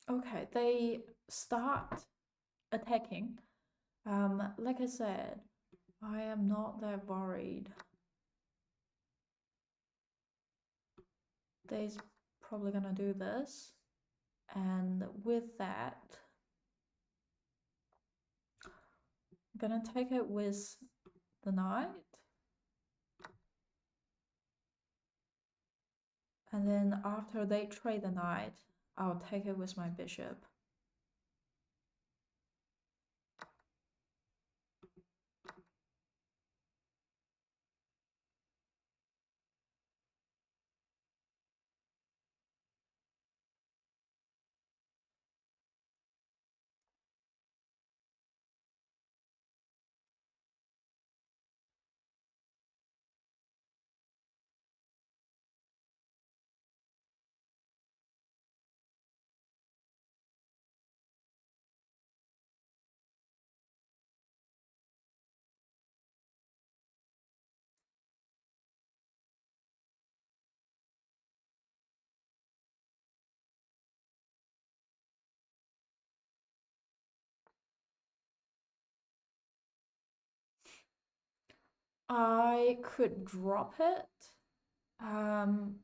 S1: Okay, they start attacking. Like I said, I am not that worried. They're probably gonna do this, and with that, I'm gonna take it with the knight, and then after they trade the knight, I'll take it with my bishop. I could drop it, um,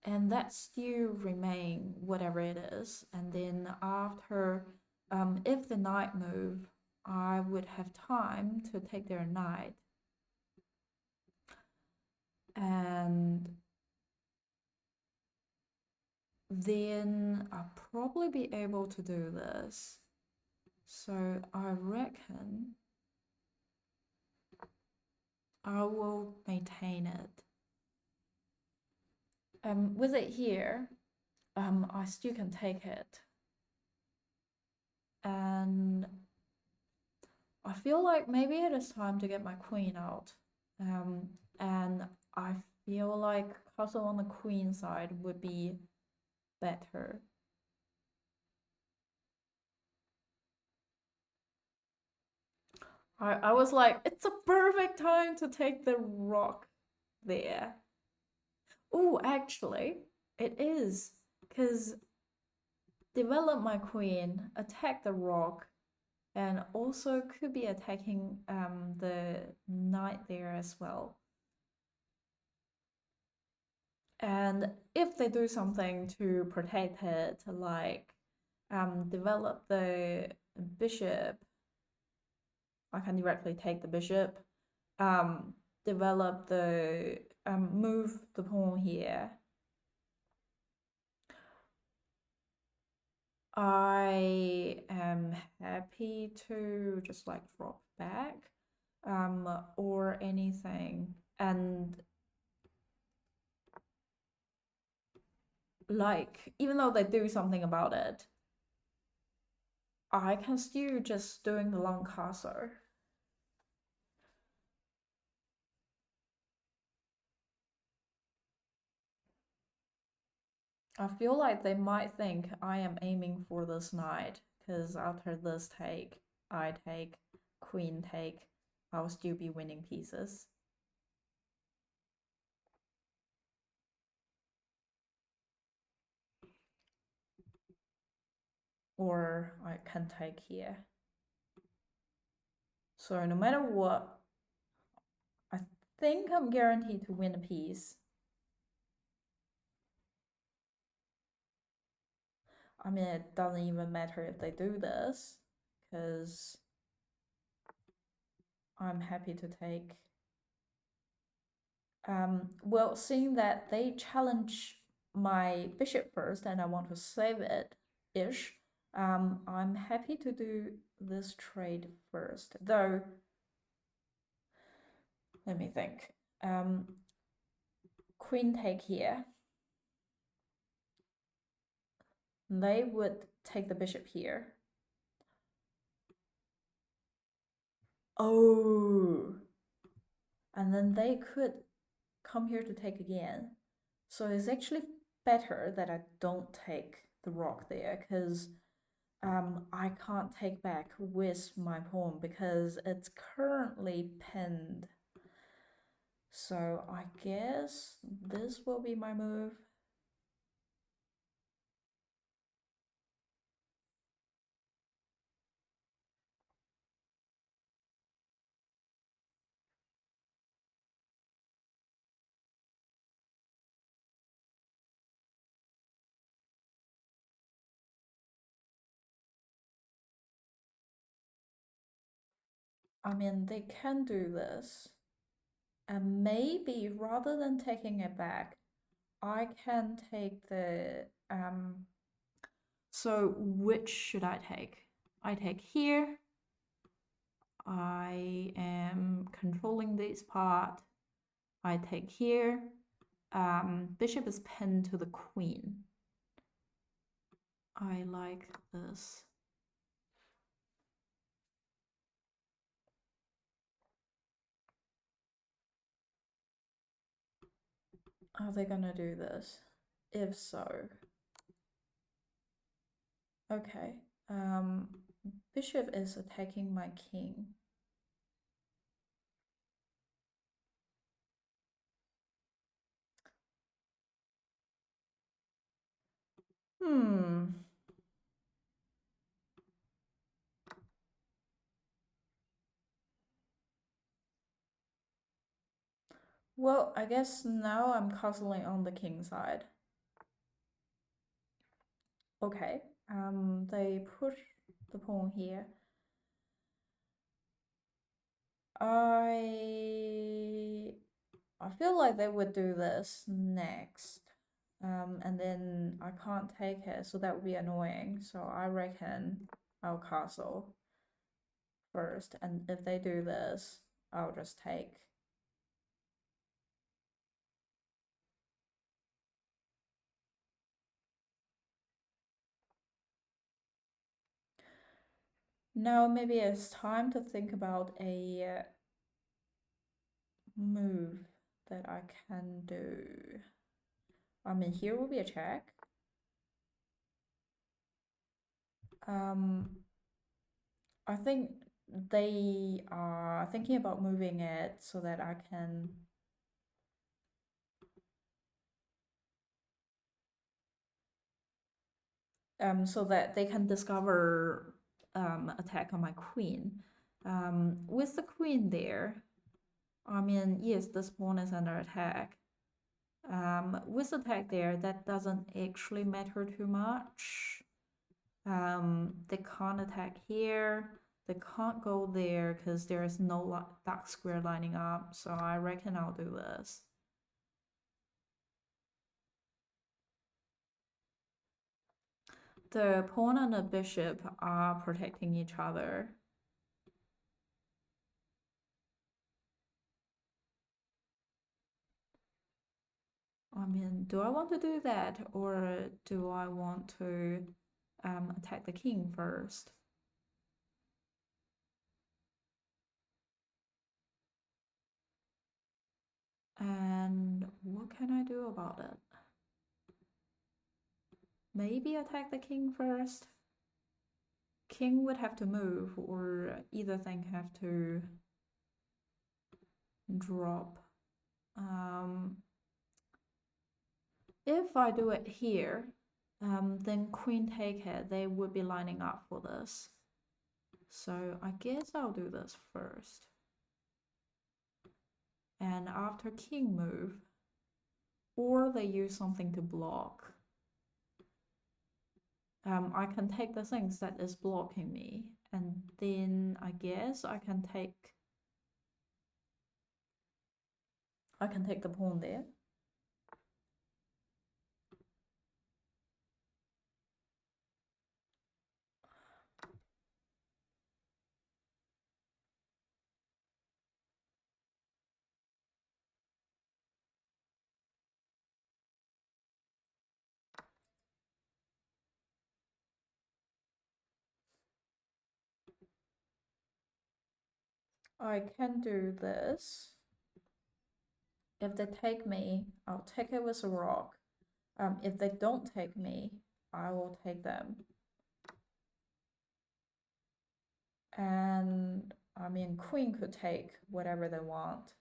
S1: and that still remain whatever it is. And then after, if the knight move, I would have time to take their knight. And then I'll probably be able to do this. So I reckon I will maintain it. With it here, I still can take it. And I feel like maybe it is time to get my queen out. And I feel like castle on the queen side would be better. I was like, it's a perfect time to take the rock there. Oh, actually, it is. Because develop my queen, attack the rock, and also could be attacking the knight there as well. And if they do something to protect it, like develop the bishop, I can directly take the bishop. Develop the move the pawn here. I am happy to just like drop back or anything, and like even though they do something about it, I can still just doing the long castle. I feel like they might think I am aiming for this knight, because after this take, I take, queen take, I'll still be winning pieces. Or I can take here. So no matter what, I think I'm guaranteed to win a piece. I mean, it doesn't even matter if they do this, because I'm happy to take. Well, seeing that they challenge my bishop first and I want to save it-ish, I'm happy to do this trade first. Though, let me think. Queen take here. They would take the bishop here. Oh, and then they could come here to take again. So it's actually better that I don't take the rock there because I can't take back with my pawn because it's currently pinned. So I guess this will be my move. I mean, they can do this. And maybe rather than taking it back, I can take the so which should I take? I take here. I am controlling this part. I take here. Bishop is pinned to the queen. I like this. Are they gonna do this? If so, okay. Bishop is attacking my king. Hmm. Well, I guess now I'm castling on the king side. Okay. They push the pawn here. I feel like they would do this next. And then I can't take it, so that would be annoying. So I reckon I'll castle first, and if they do this, I'll just take. Now maybe it's time to think about a move that I can do. I mean, here will be a check. I think they are thinking about moving it so that I can so that they can discover attack on my queen. With the queen there, I mean, yes, this pawn is under attack. With attack there, that doesn't actually matter too much. They can't attack here. They can't go there because there is no dark square lining up. So I reckon I'll do this. The pawn and the bishop are protecting each other. I mean, do I want to do that or do I want to attack the king first? And what can I do about it? Maybe attack the king first? King would have to move or either thing have to drop. If I do it here, then queen take it, they would be lining up for this. So I guess I'll do this first. And after king move, or they use something to block, I can take the things that is blocking me, and then I guess I can take the pawn there. I can do this. If they take me, I'll take it with a rock. If they don't take me, I will take them. And I mean, queen could take whatever they want.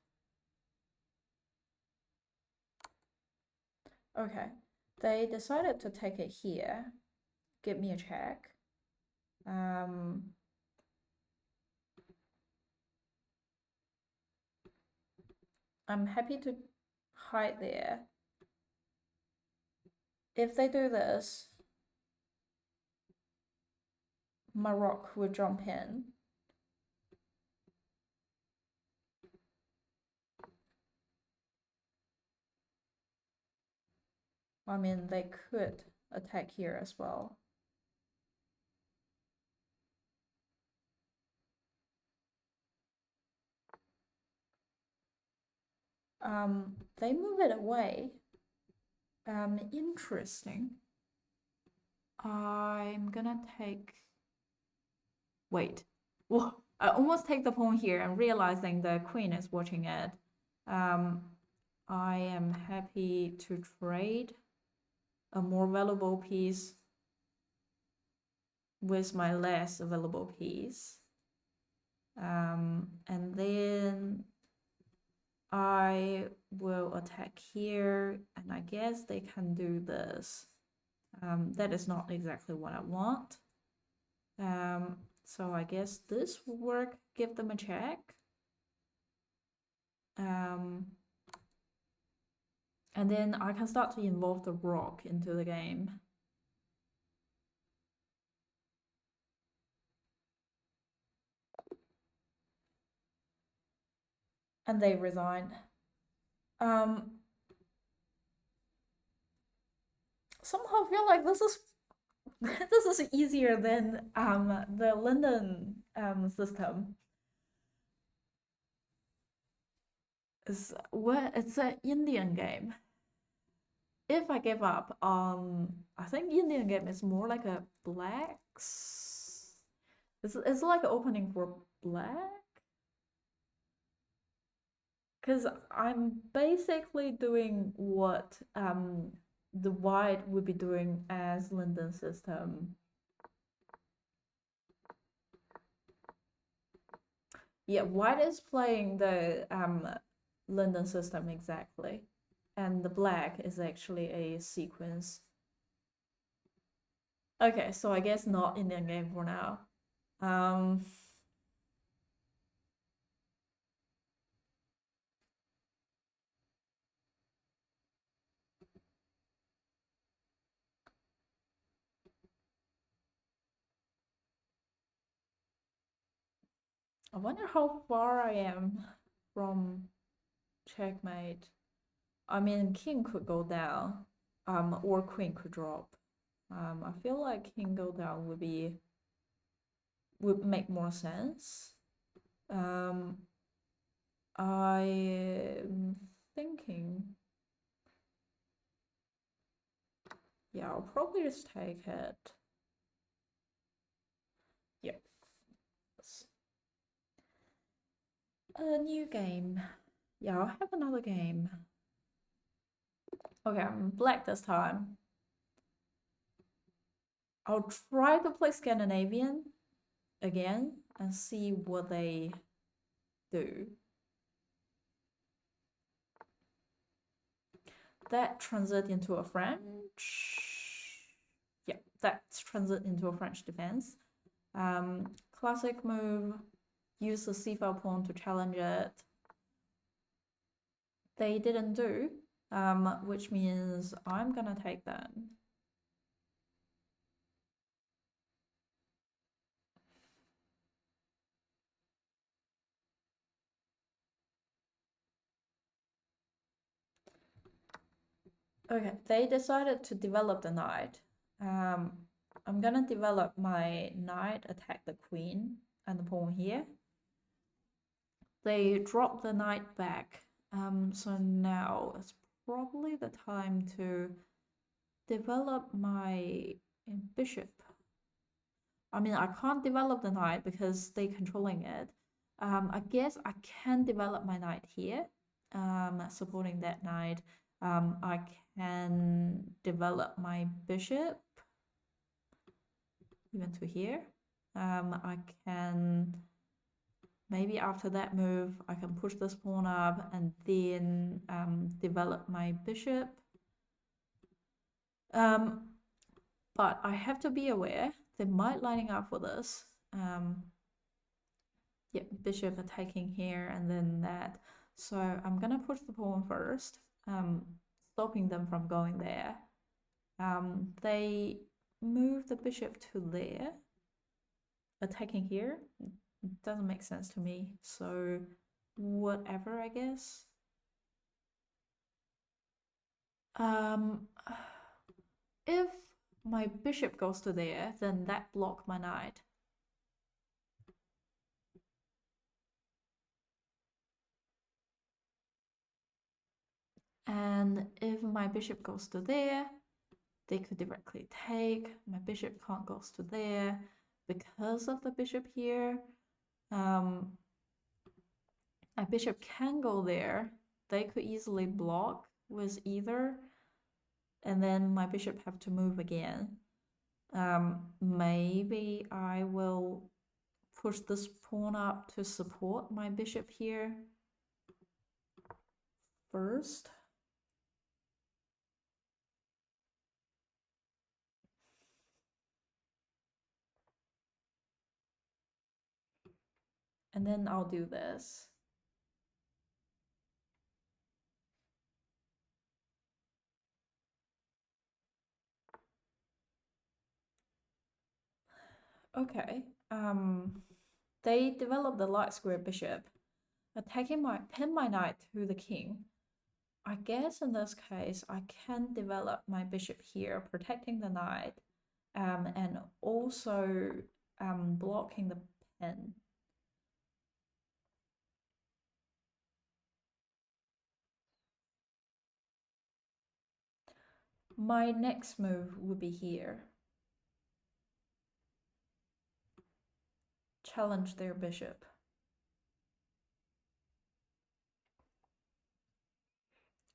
S1: Okay, they decided to take it here. Give me a check. I'm happy to hide there. If they do this, my rock will jump in. I mean, they could attack here as well. They move it away. Interesting. I'm gonna take. Wait. Whoa. I almost take the pawn here and realizing the queen is watching it. I am happy to trade a more valuable piece with my less valuable piece. And then I will attack here, and I guess they can do this. That is not exactly what I want. So I guess this will work, give them a check. And then I can start to involve the rock into the game. And they resign. Somehow feel like this is this is easier than the London system. It's an Indian game. If I give up, I think Indian game is more like a blacks. It's like an opening for black. Because I'm basically doing what the white would be doing as London system. Yeah, white is playing the London system exactly. And the black is actually a sequence. Okay, so I guess not Indian game for now. I wonder how far I am from checkmate. I mean, king could go down, or queen could drop. I feel like king go down would make more sense. I'm thinking, yeah, I'll probably just take it. Yep. A new game. Yeah, I'll have another game. Okay, I'm black this time. I'll try to play Scandinavian again and see what they do. That transit into a French. Yeah, that's transit into a French defense. Classic move, use the c5 pawn to challenge it. They didn't do, which means I'm gonna take them. Okay, they decided to develop the knight. I'm gonna develop my knight, attack the queen and the pawn here. They drop the knight back. So now it's probably the time to develop my bishop. I mean, I can't develop the knight because they're controlling it. I guess I can develop my knight here, supporting that knight. I can develop my bishop even to here. I can, maybe after that move, I can push this pawn up and then develop my bishop. But I have to be aware, they might lining up for this. Yeah, bishop attacking here and then that. So I'm gonna push the pawn first, stopping them from going there. They move the bishop to there, attacking here. Doesn't make sense to me. So whatever, I guess. If my bishop goes to there, then that blocks my knight. And if my bishop goes to there, they could directly take. My bishop can't go to there because of the bishop here. My bishop can go there. They could easily block with either, and then my bishop have to move again. Maybe I will push this pawn up to support my bishop here first. And then I'll do this. Okay. They developed the light square bishop, attacking my pin my knight to the king. I guess in this case, I can develop my bishop here, protecting the knight, and also blocking the pin. My next move would be here. Challenge their bishop.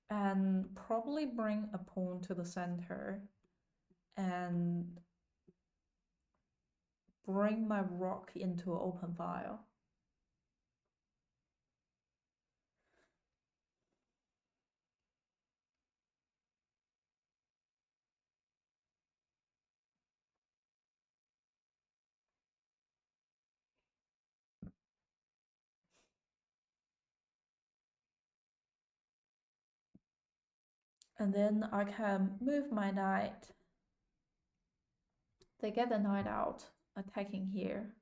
S1: And probably bring a pawn to the center and bring my rook into an open file. And then I can move my knight. They get the knight out, attacking here.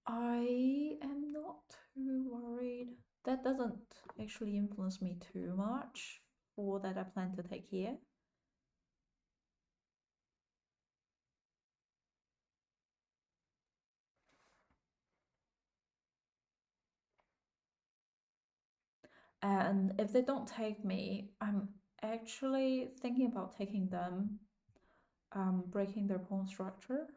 S1: I am not too worried. That doesn't actually influence me too much for that I plan to take here. And if they don't take me, I'm actually thinking about taking them, breaking their pawn structure.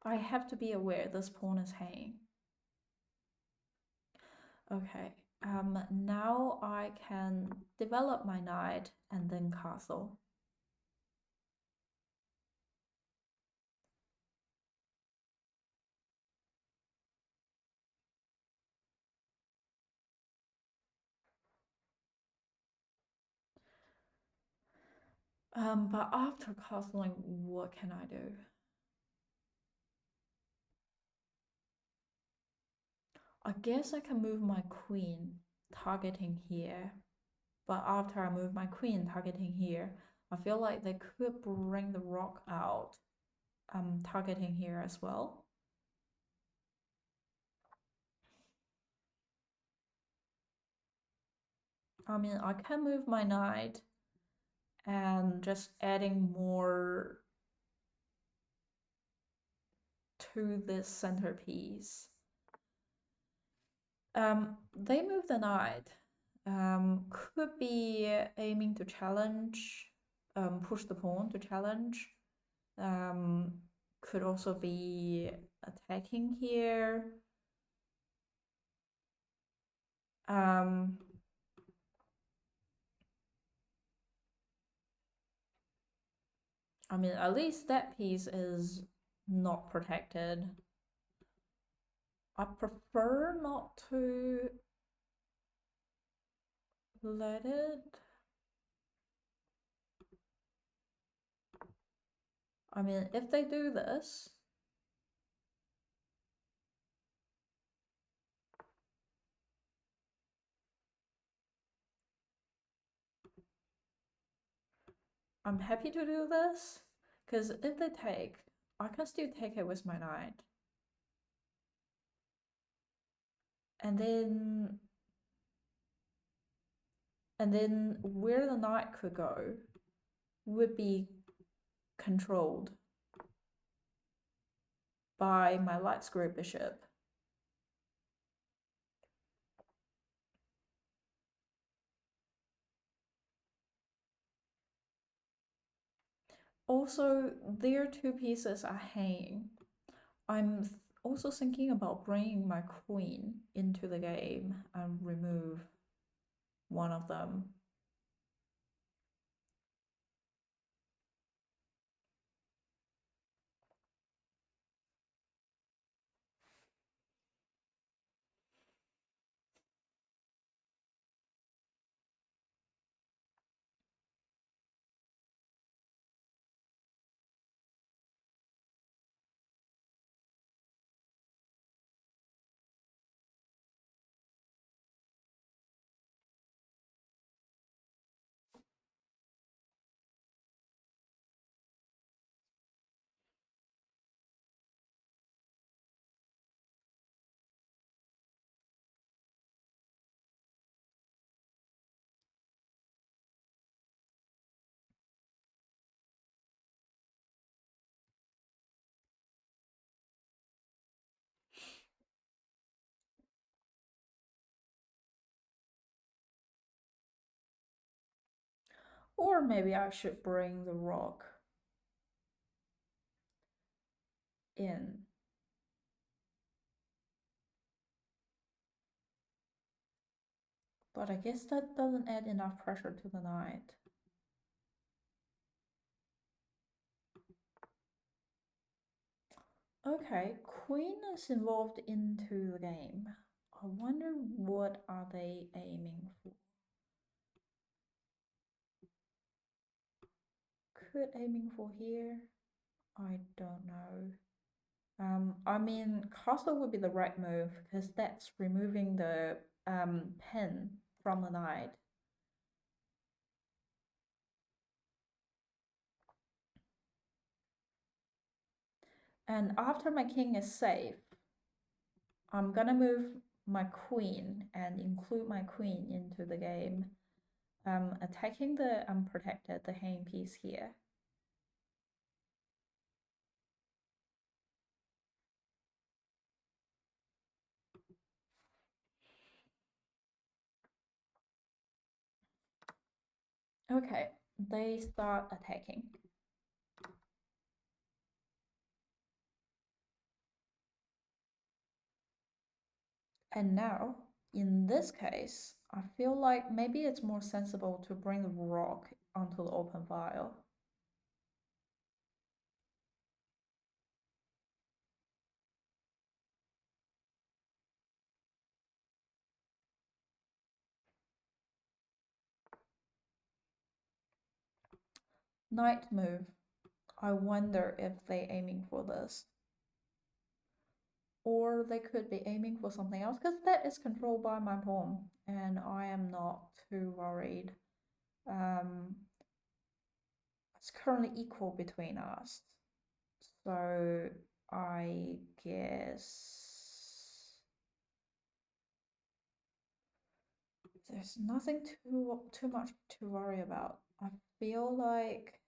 S1: I have to be aware this pawn is hanging. Okay, now I can develop my knight and then castle. But after castling, what can I do? I guess I can move my queen, targeting here. But after I move my queen, targeting here, I feel like they could bring the rook out, targeting here as well. I mean, I can move my knight and just adding more to this centerpiece. They move the knight. Could be aiming to challenge, push the pawn to challenge. Um, could also be attacking here. Um, I mean, at least that piece is not protected. I prefer not to let it. I mean, if they do this, I'm happy to do this, because if they take, I can still take it with my knight. And then where the knight could go would be controlled by my light square bishop. Also, their two pieces are hanging. I'm also thinking about bringing my queen into the game and remove one of them. Or maybe I should bring the rook in. But I guess that doesn't add enough pressure to the knight. Okay, queen is involved into the game. I wonder what are they aiming for? Could aiming for here? I don't know. I mean, castle would be the right move because that's removing the pin from the knight. And after my king is safe, I'm gonna move my queen and include my queen into the game, attacking the unprotected, the hanging piece here. Okay, they start attacking. And now, in this case, I feel like maybe it's more sensible to bring the rook onto the open file. Knight move. I wonder if they aiming for this. Or they could be aiming for something else, because that is controlled by my pawn, and I am not too worried. It's currently equal between us. So I guess there's nothing too much to worry about. I feel like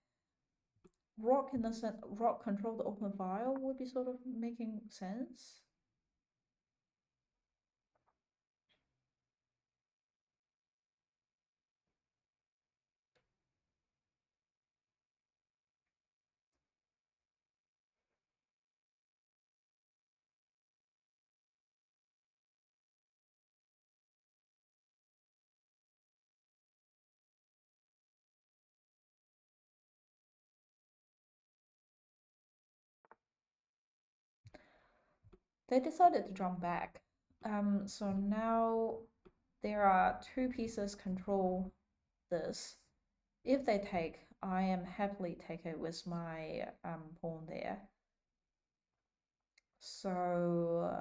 S1: rock in the rock control the open file would be sort of making sense. they decided to jump back. So now there are two pieces control this. If they take, I am happily take it with my pawn there. So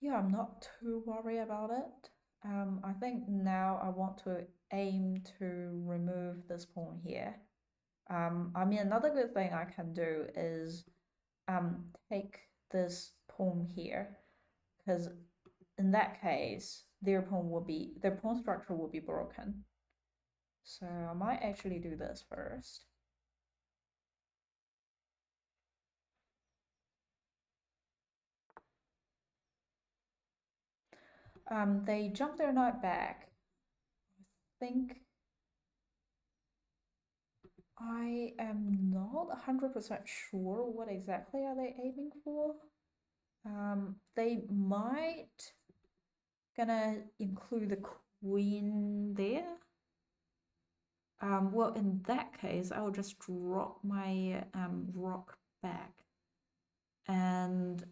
S1: yeah, I'm not too worried about it. I think now I want to aim to remove this pawn here. I mean, another good thing I can do is take this pawn here, because in that case, their pawn structure will be broken. So I might actually do this first. They jump their knight back. I think I am not 100% sure what exactly are they aiming for. They might gonna include the queen there. Well, in that case, I'll just drop my rock back. And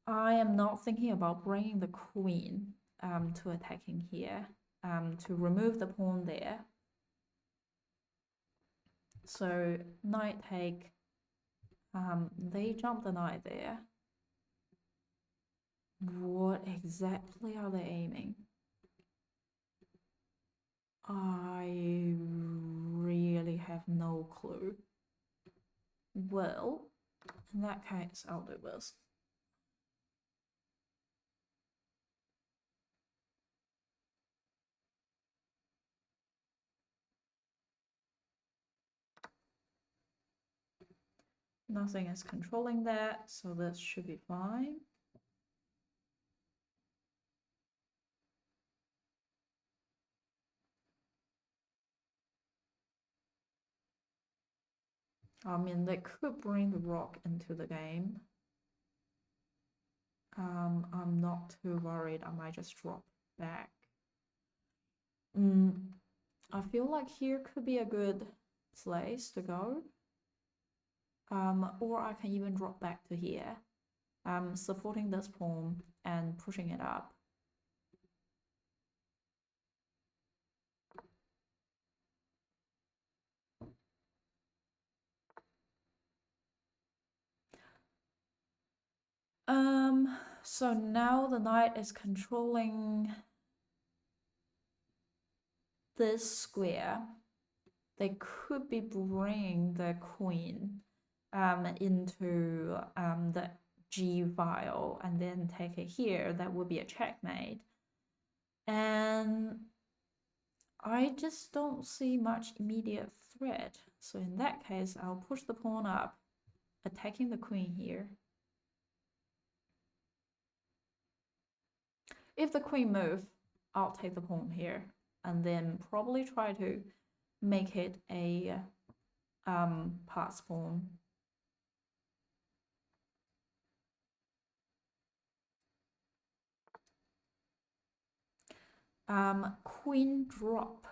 S1: I am not thinking about bringing the queen to attacking here, to remove the pawn there. So knight take, they jump the knight there. What exactly are they aiming? I really have no clue. Well, in that case, I'll do this. Nothing is controlling that, so this should be fine. I mean, they could bring the rock into the game. I'm not too worried. I might just drop back. I feel like here could be a good place to go. Or I can even drop back to here, supporting this pawn and pushing it up. So now the knight is controlling this square. They could be bringing the queen into the G file and then take it here. That would be a checkmate. And I just don't see much immediate threat. So in that case, I'll push the pawn up, attacking the queen here. If the queen moves, I'll take the pawn here and then probably try to make it a pass pawn. Queen drop.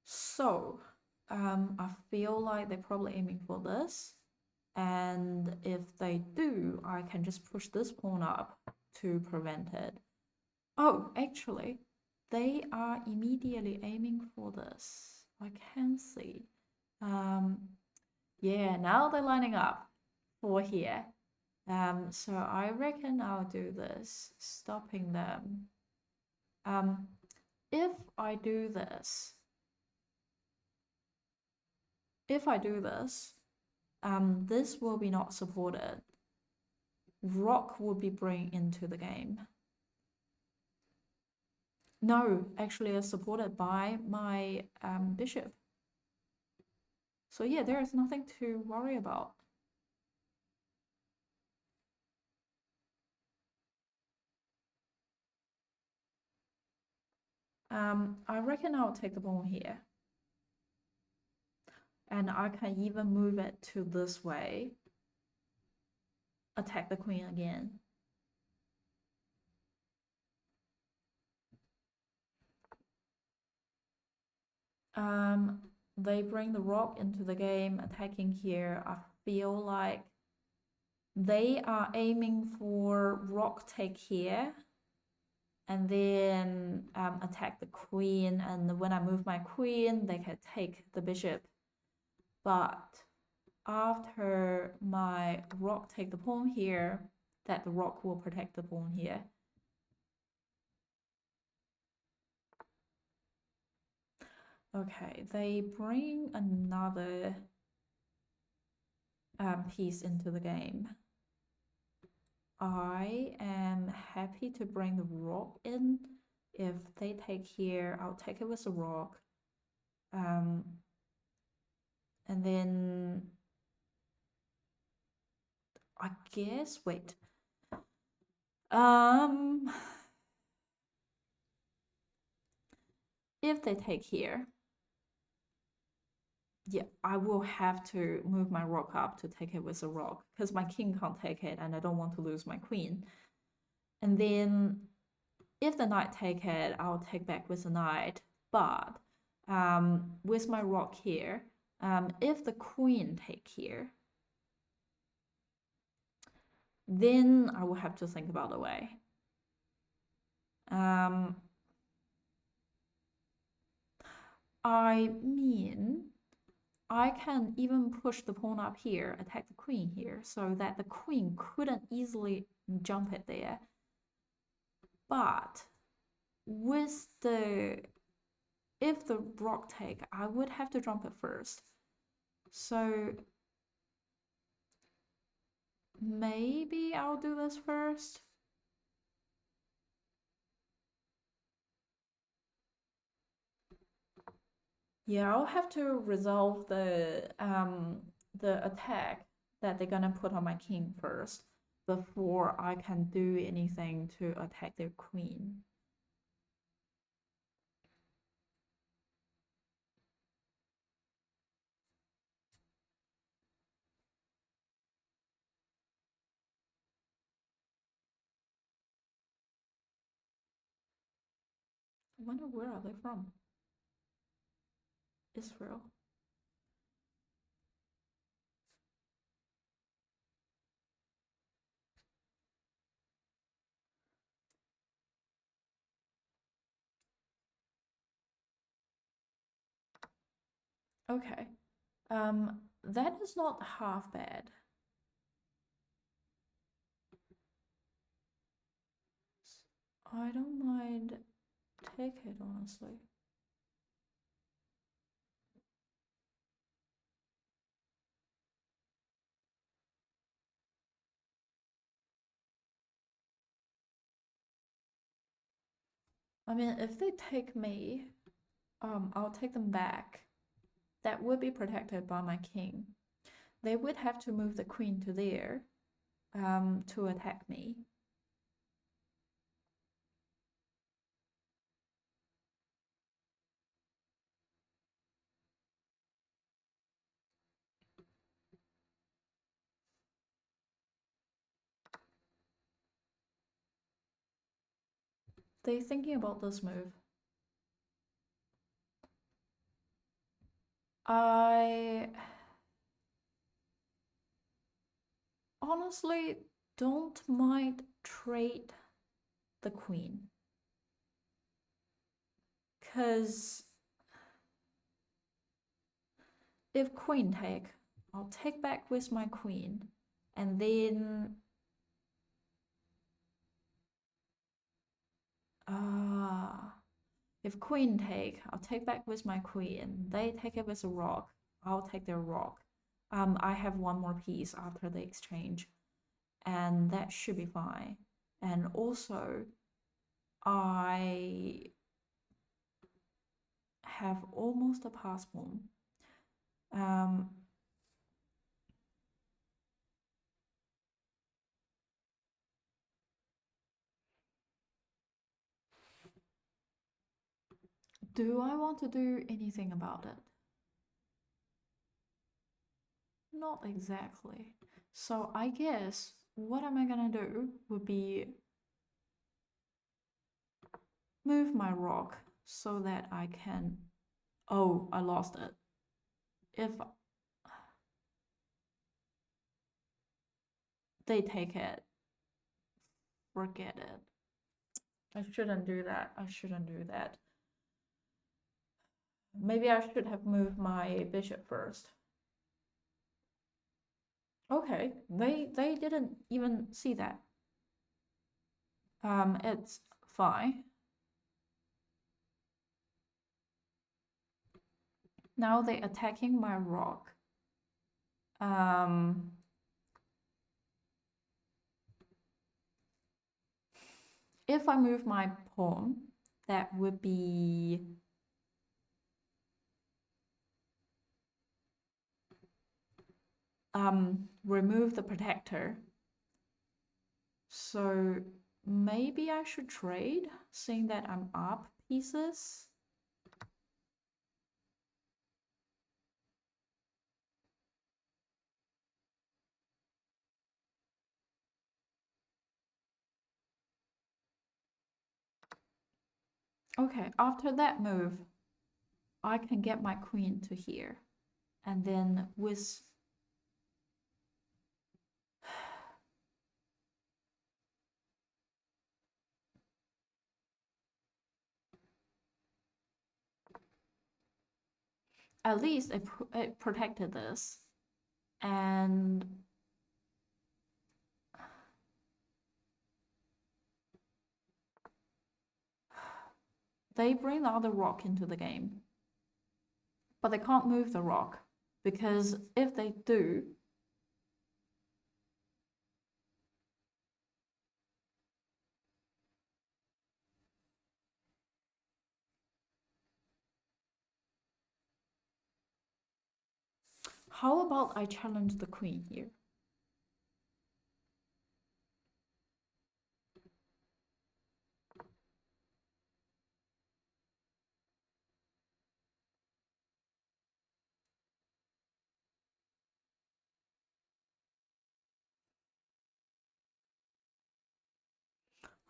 S1: So I feel like they're probably aiming for this. And if they do, I can just push this pawn up to prevent it. Oh, actually, they are immediately aiming for this. I can see. Yeah, now they're lining up for here. So I reckon I'll do this, stopping them. If I do this, this will be not supported. Rock will be bring into the game. No, actually it's supported by my bishop. So yeah, there is nothing to worry about. I reckon I'll take the pawn here. And I can even move it to this way. Attack the queen again. they bring the rock into the game, attacking here. I feel like they are aiming for rock take here and then attack the queen. And when I move my queen, they can take the bishop. But after my rock take the pawn here, that the rock will protect the pawn here. Okay, they bring another piece into the game. I am happy to bring the rock in. If they take here, I'll take it with the rock. And then I guess, wait. If they take here, yeah, I will have to move my rock up to take it with a rock because my king can't take it and I don't want to lose my queen. And then if the knight take it, I'll take back with the knight. But with my rock here, if the queen take here, then I will have to think about a way. I mean, I can even push the pawn up here, attack the queen here, so that the queen couldn't easily jump it there. But with if the rock take, I would have to jump it first. So maybe I'll do this first. Yeah, I'll have to resolve the attack that they're gonna put on my king first before I can do anything to attack their queen. I wonder where are they from? Israel. Okay. That is not half bad. I don't mind take it, honestly. I mean, if they take me, I'll take them back. That would be protected by my king. They would have to move the queen to there to attack me. They're thinking about this move. I honestly don't mind trade the queen. Because if queen take, I'll take back with my queen. And then if queen take, I'll take back with my queen. They take it with a rock. I'll take their rock. I have one more piece after the exchange, and that should be fine. And also, I have almost a pass pawn. Do I want to do anything about it? Not exactly. So I guess what am I gonna do would be move my rock so that I can... Oh, I lost it. if they take it, forget it. I shouldn't do that. I shouldn't do that. Maybe I should have moved my bishop first. Okay, they didn't even see that. It's fine. Now they're attacking my rock. If I move my pawn, that would be remove the protector. So maybe I should trade, seeing that I'm up pieces. Okay, after that move, I can get my queen to here. And then with at least it protected this. And they bring the other rock into the game. But they can't move the rock, because if they do, how about I challenge the queen here?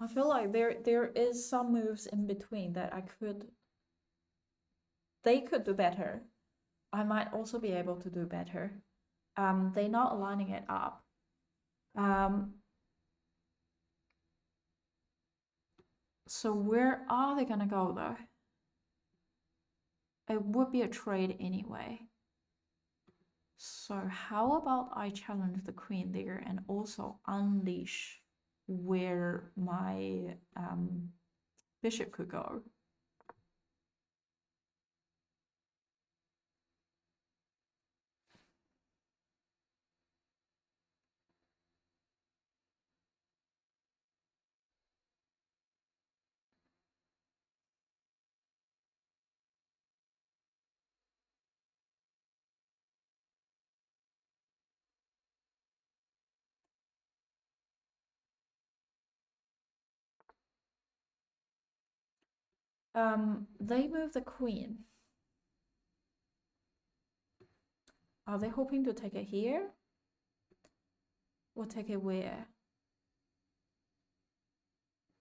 S1: I feel like there is some moves in between that they could do better. I might also be able to do better. They're not aligning it up. So where are they gonna go though? It would be a trade anyway. So how about I challenge the queen there and also unleash where my bishop could go? They move the queen. Are they hoping to take it here? Or take it where?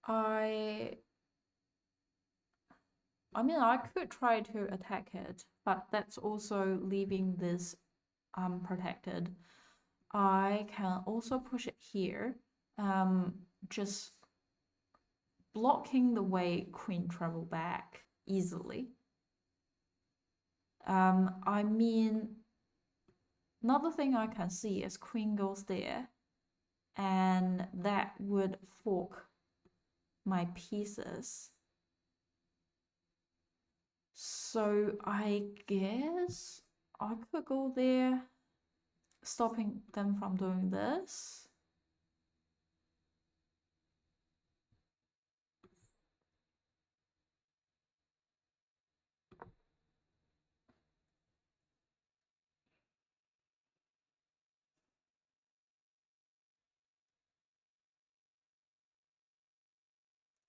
S1: I mean, I could try to attack it, but that's also leaving this unprotected. I can also push it here, just blocking the way queen travel back easily. I mean, another thing I can see is queen goes there, and that would fork my pieces. So I guess I could go there, stopping them from doing this.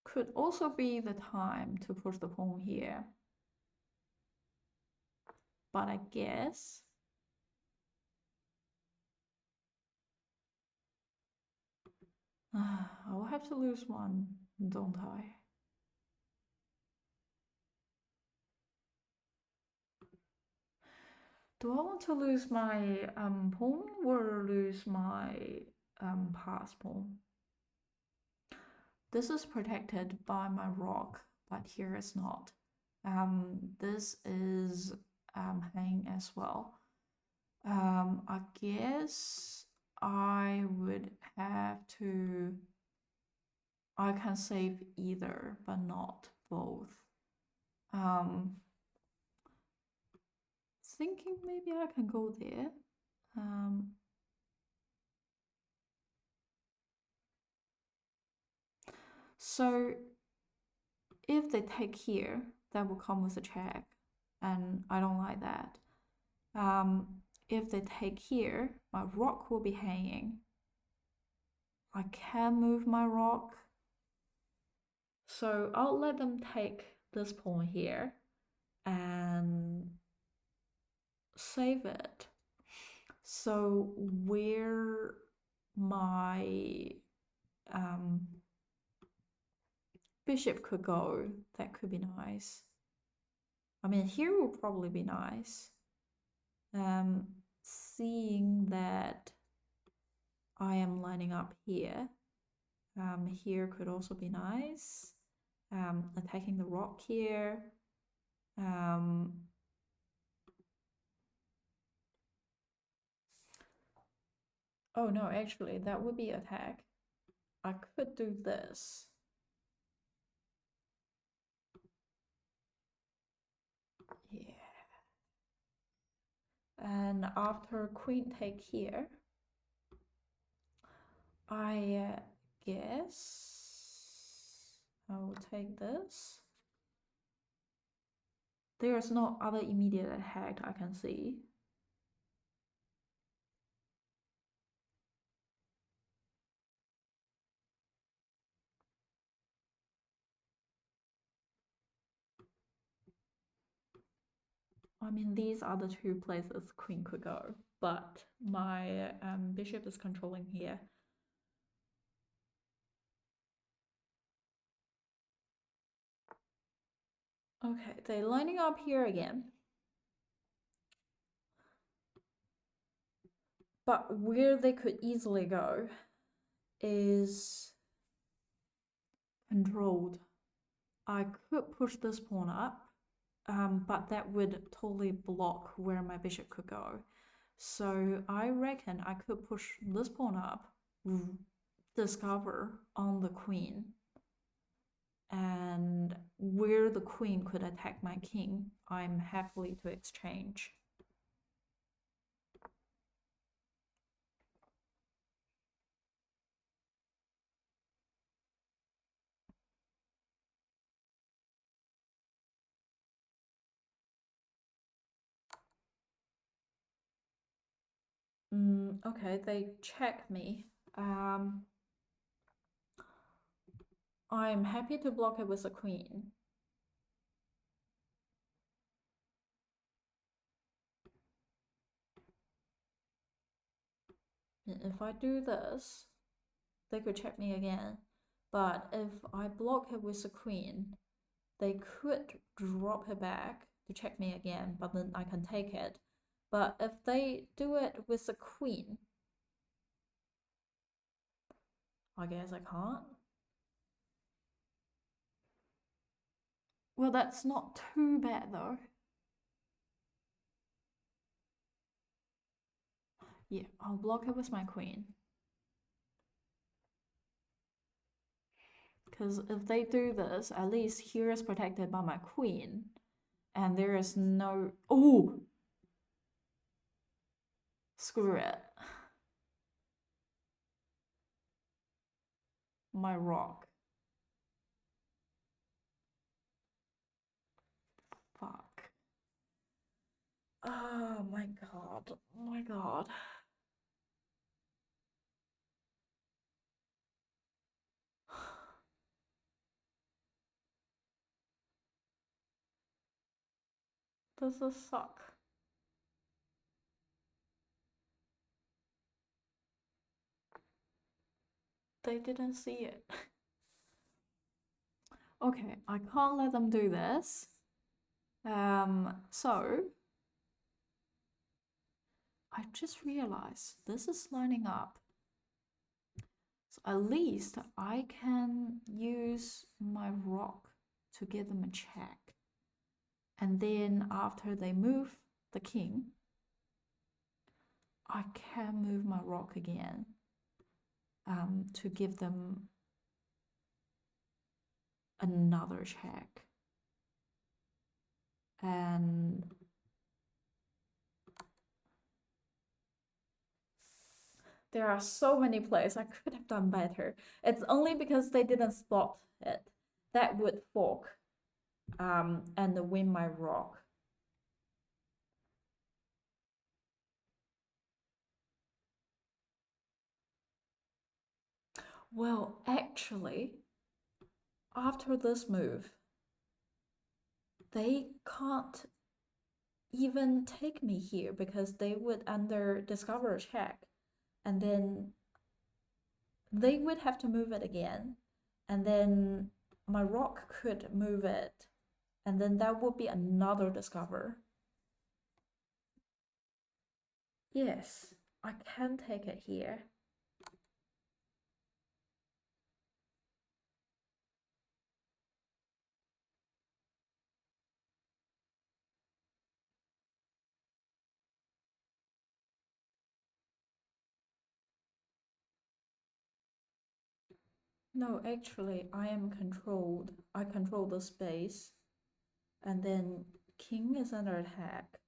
S1: Could also be the time to push the pawn here. But I guess I'll have to lose one, don't I? Do I want to lose my pawn or lose my pass pawn? This is protected by my rock, but here it's not. This is hanging as well. I guess I would have to. I can save either, but not both. Thinking maybe I can go there. So if they take here, that will come with a check, and I don't like that. If they take here, my rock will be hanging. I can move my rock. So I'll let them take this pawn here and save it. So where my bishop could go, that could be nice. I mean, here will probably be nice. Seeing that I am lining up here, here could also be nice. Attacking the rock here. Oh no, actually, that would be attack. I could do this. Yeah. And after queen take here, I guess I will take this. There's no other immediate attack I can see. I mean, these are the two places queen could go, but my bishop is controlling here. Okay, they're lining up here again. But where they could easily go is controlled. I could push this pawn up, but that would totally block where my bishop could go. So I reckon I could push this pawn up, discover on the queen, and where the queen could attack my king, I'm happily to exchange. Okay, they check me. I'm happy to block it with a queen. If I do this, they could check me again. But if I block it with a queen, they could drop it back to check me again, but then I can take it. But if they do it with a queen, I guess I can't. Well, that's not too bad though. Yeah, I'll block it with my queen. Because if they do this, at least here is protected by my queen. And there is no... Oh! Screw it. My rock. Fuck. Oh my god. Oh my god. Does this suck? They didn't see it. Okay, I can't let them do this. So I just realized this is lining up. So at least I can use my rock to give them a check. And then after they move the king, I can move my rock again to give them another check. And there are so many plays I could have done better. It's only because they didn't spot it. That would fork and win my rock. Well, actually, after this move, they can't even take me here because they would under discover check, and then they would have to move it again, and then my rock could move it, and then that would be another discover. Yes, I can take it here. No, actually, I am controlled. I control the space, and then king is under attack.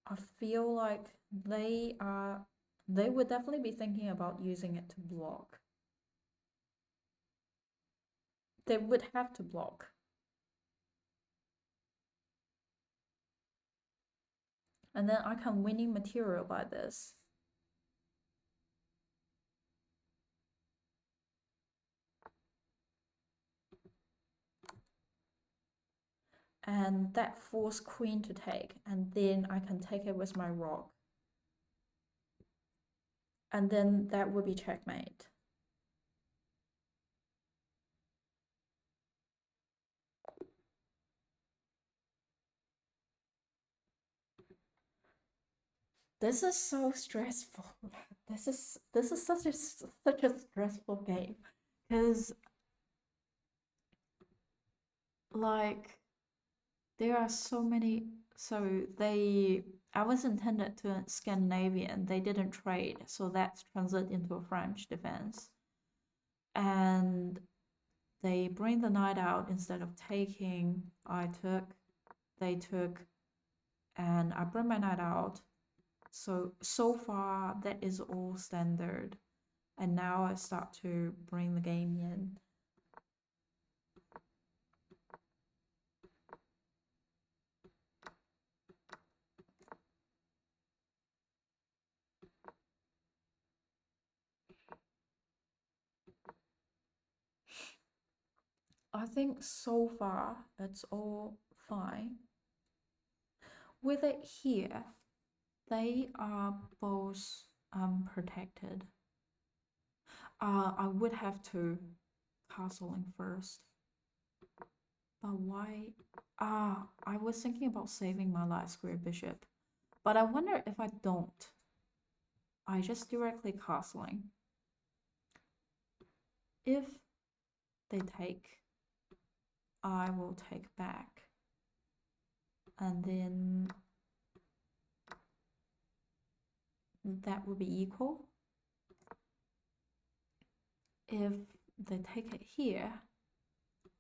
S1: I feel like they would definitely be thinking about using it to block. They would have to block. And then I can winning material by this. And that force queen to take, and then I can take it with my rock. And then that would be checkmate. This is so stressful. This is such a stressful game, because like there are so many. So I was intended to Scandinavian. They didn't trade, so that's translate into a French defense. And they bring the knight out instead of taking. I took, they took, and I bring my knight out. So far that is all standard, and now I start to bring the game in. I think so far it's all fine. With it here, they are both protected. I would have to castling first. But why? I was thinking about saving my light square bishop. But I wonder if I don't. I just directly castling. If they take, I will take back. And then that will be equal. If they take it here,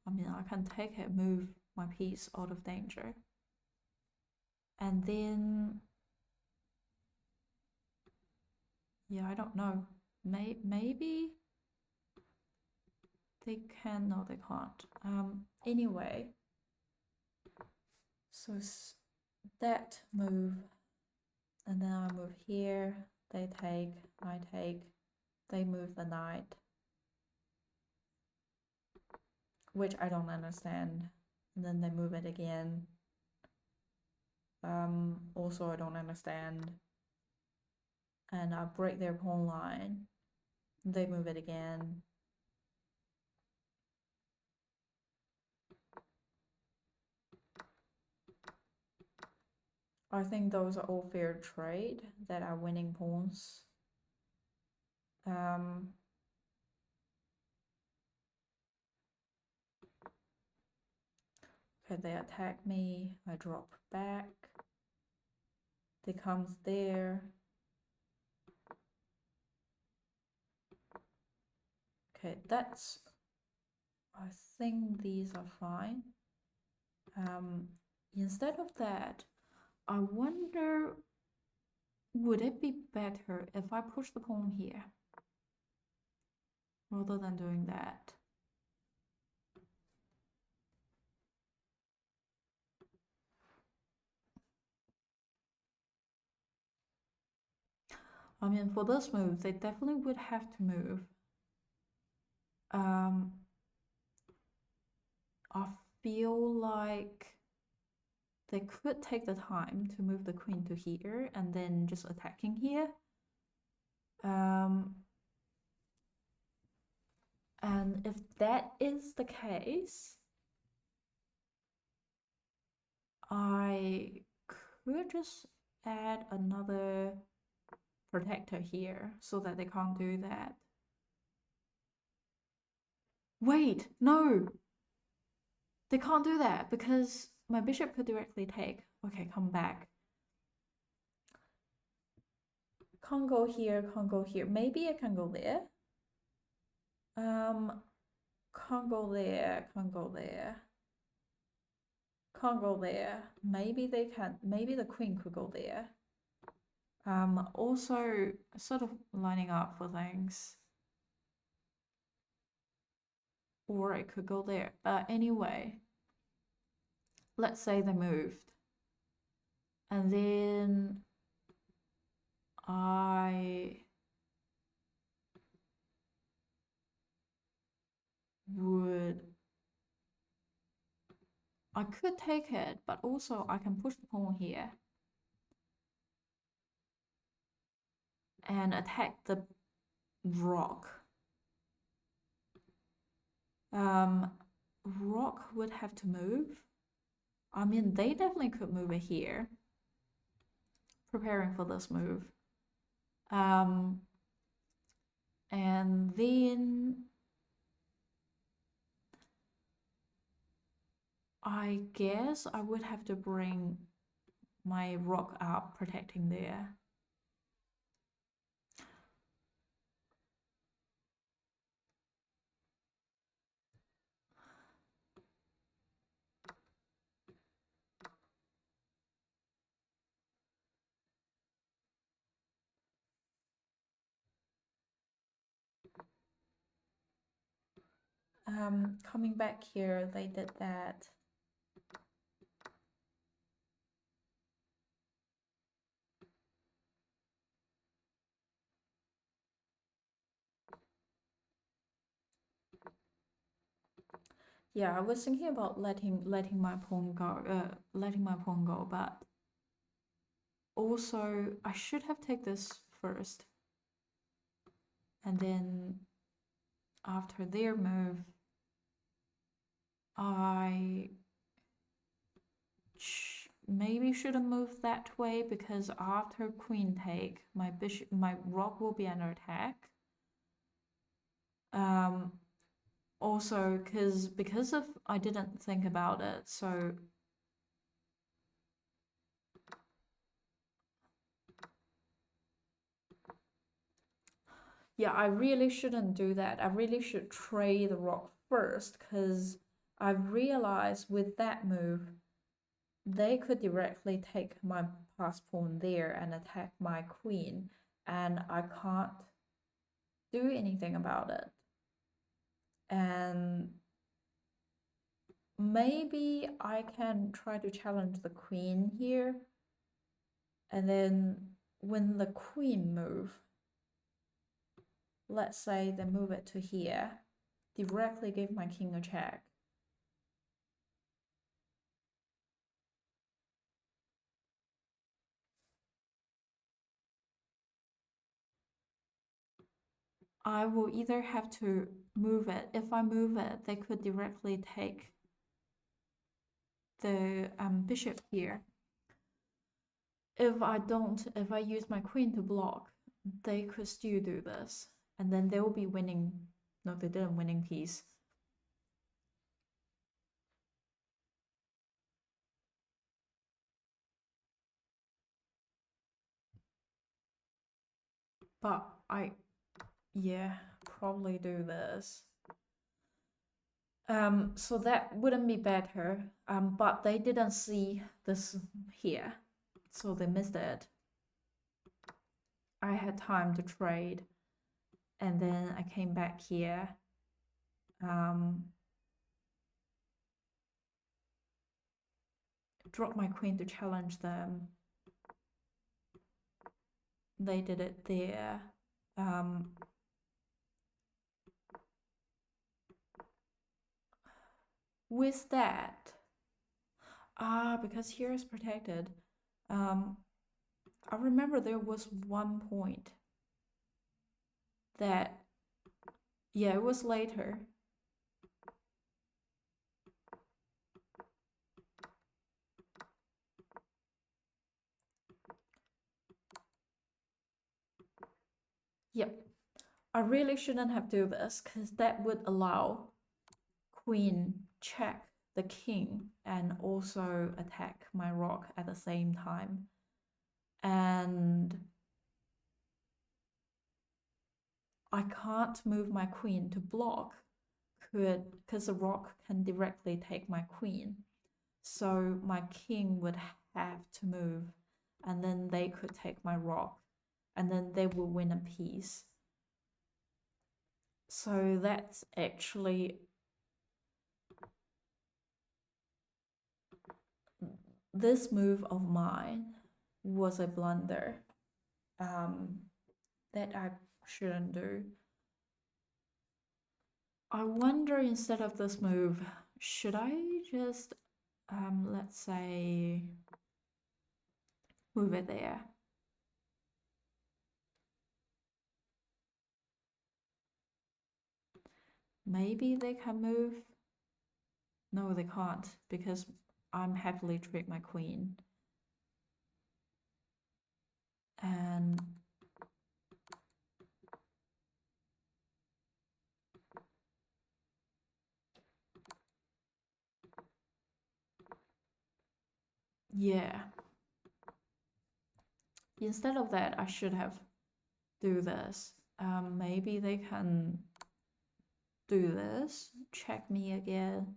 S1: I mean, I can take it, move my piece out of danger. And then, yeah, I don't know. Maybe they can, no, they can't. Anyway, so that move, and then I move here, they take, I take, they move the knight, which I don't understand, and then they move it again. Also I don't understand, and I break their pawn line, they move it again. I think those are all fair trade that are winning pawns. Okay, they attack me, I drop back. They comes there. Okay, that's, I think these are fine. Instead of that, I wonder, would it be better if I push the pawn here rather than doing that? I mean, for this move, they definitely would have to move. I feel like they could take the time to move the queen to here and then just attacking here. And if that is the case, I could just add another protector here so that they can't do that. Wait, no! They can't do that because my bishop could directly take. Okay, come back. Can't go here, can't go here. Maybe I can go there. Can't go there, can't go there. Can't go there. Maybe they can, maybe the queen could go there. Also sort of lining up for things. Or it could go there. But anyway, let's say they moved. And then I could take it, but also I can push the pawn here and attack the rock. Rock would have to move. I mean, they definitely could move it here. Preparing for this move. And then I guess I would have to bring my rock up, protecting there. Coming back here, they did that. Yeah, I was thinking about letting my pawn go, but also I should have taken this first, and then after their move, I maybe shouldn't move that way because after queen take, my rock will be under attack. Also because of I didn't think about it, so yeah, I really shouldn't do that. I really should trade the rock first because I've realized with that move, they could directly take my pass pawn there and attack my queen, and I can't do anything about it. And maybe I can try to challenge the queen here, and then when the queen move, let's say they move it to here, directly give my king a check. I will either have to move it. If I move it, they could directly take the bishop here. if I use my queen to block, they could still do this. And then they will be winning. No, they didn't winning piece. But yeah, probably do this. So that wouldn't be better. But they didn't see this here, so they missed it. I had time to trade, and then I came back here. Drop my queen to challenge them. They did it there. With that, because here is protected. I remember there was one point that, yeah, it was later. Yep, I really shouldn't have do this because that would allow queen check the king and also attack my rock at the same time. And I can't move my queen to block because the rock can directly take my queen. So my king would have to move, and then they could take my rock, and then they will win a piece. So that's actually this move of mine was a blunder that I shouldn't do. I wonder, instead of this move, should I just let's say move it there? Maybe they can move. No, they can't, because I'm happily treat my queen. And yeah, instead of that, I should have do this. Maybe they can do this, check me again,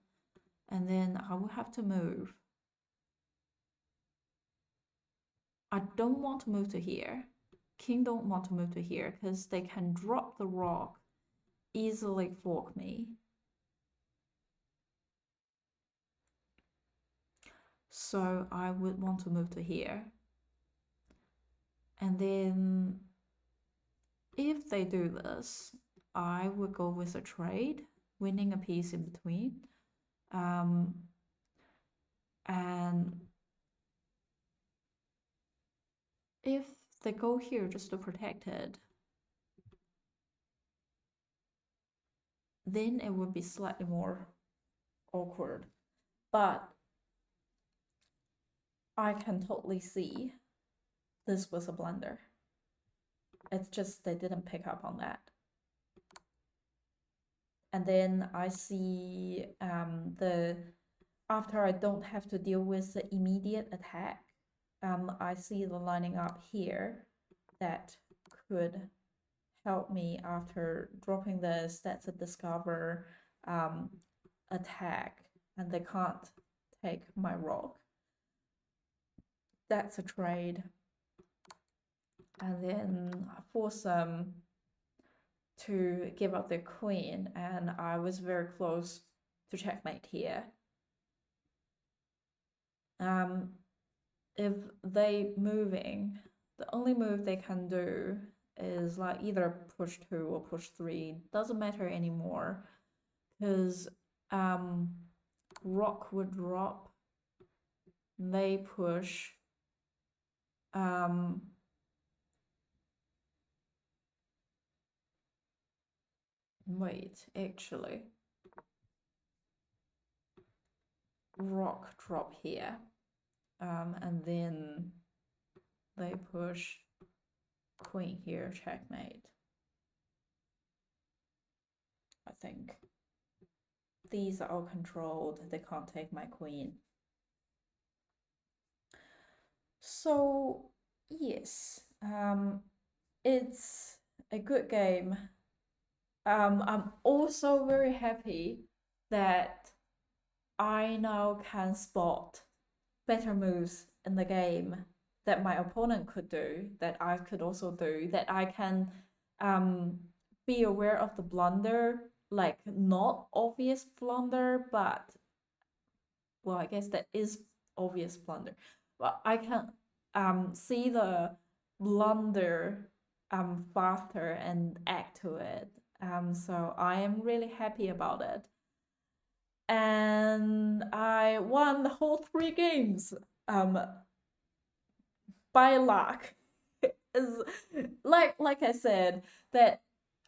S1: and then I will have to move. I don't want to move to here. King don't want to move to here because they can drop the rock, easily fork me. So I would want to move to here. And then if they do this, I would go with a trade, winning a piece in between. And if they go here just to protect it, then it would be slightly more awkward. But I can totally see this was a blunder. It's just they didn't pick up on that. And then I see after I don't have to deal with the immediate attack, I see the lining up here that could help me after dropping this. That's a discover attack, and they can't take my rock. That's a trade. And then I force them to give up their queen, and I was very close to checkmate here. If they moving, the only move they can do is like either push 2 or push 3. Doesn't matter anymore, because rock would drop, they push, wait, actually, rock drop here, and then they push queen here, checkmate. I think these are all controlled. They can't take my queen. So yes, it's a good game. I'm also very happy that I now can spot better moves in the game that my opponent could do, that I could also do, that I can um, be aware of the blunder, like not obvious blunder, but well, I guess that is obvious blunder. But I can see the blunder faster and act to it. So I am really happy about it. And I won the whole 3 games by luck. Is like I said, that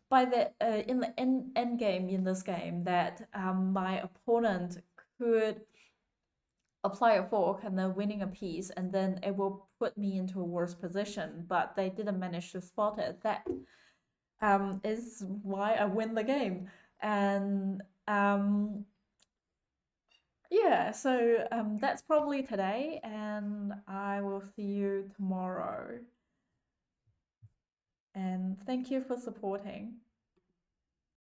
S1: by the in the end game in this game, that my opponent could apply a fork and then winning a piece, and then it will put me into a worse position, but they didn't manage to spot it. That is why I win the game. And yeah, so that's probably today, and I will see you tomorrow. And thank you for supporting.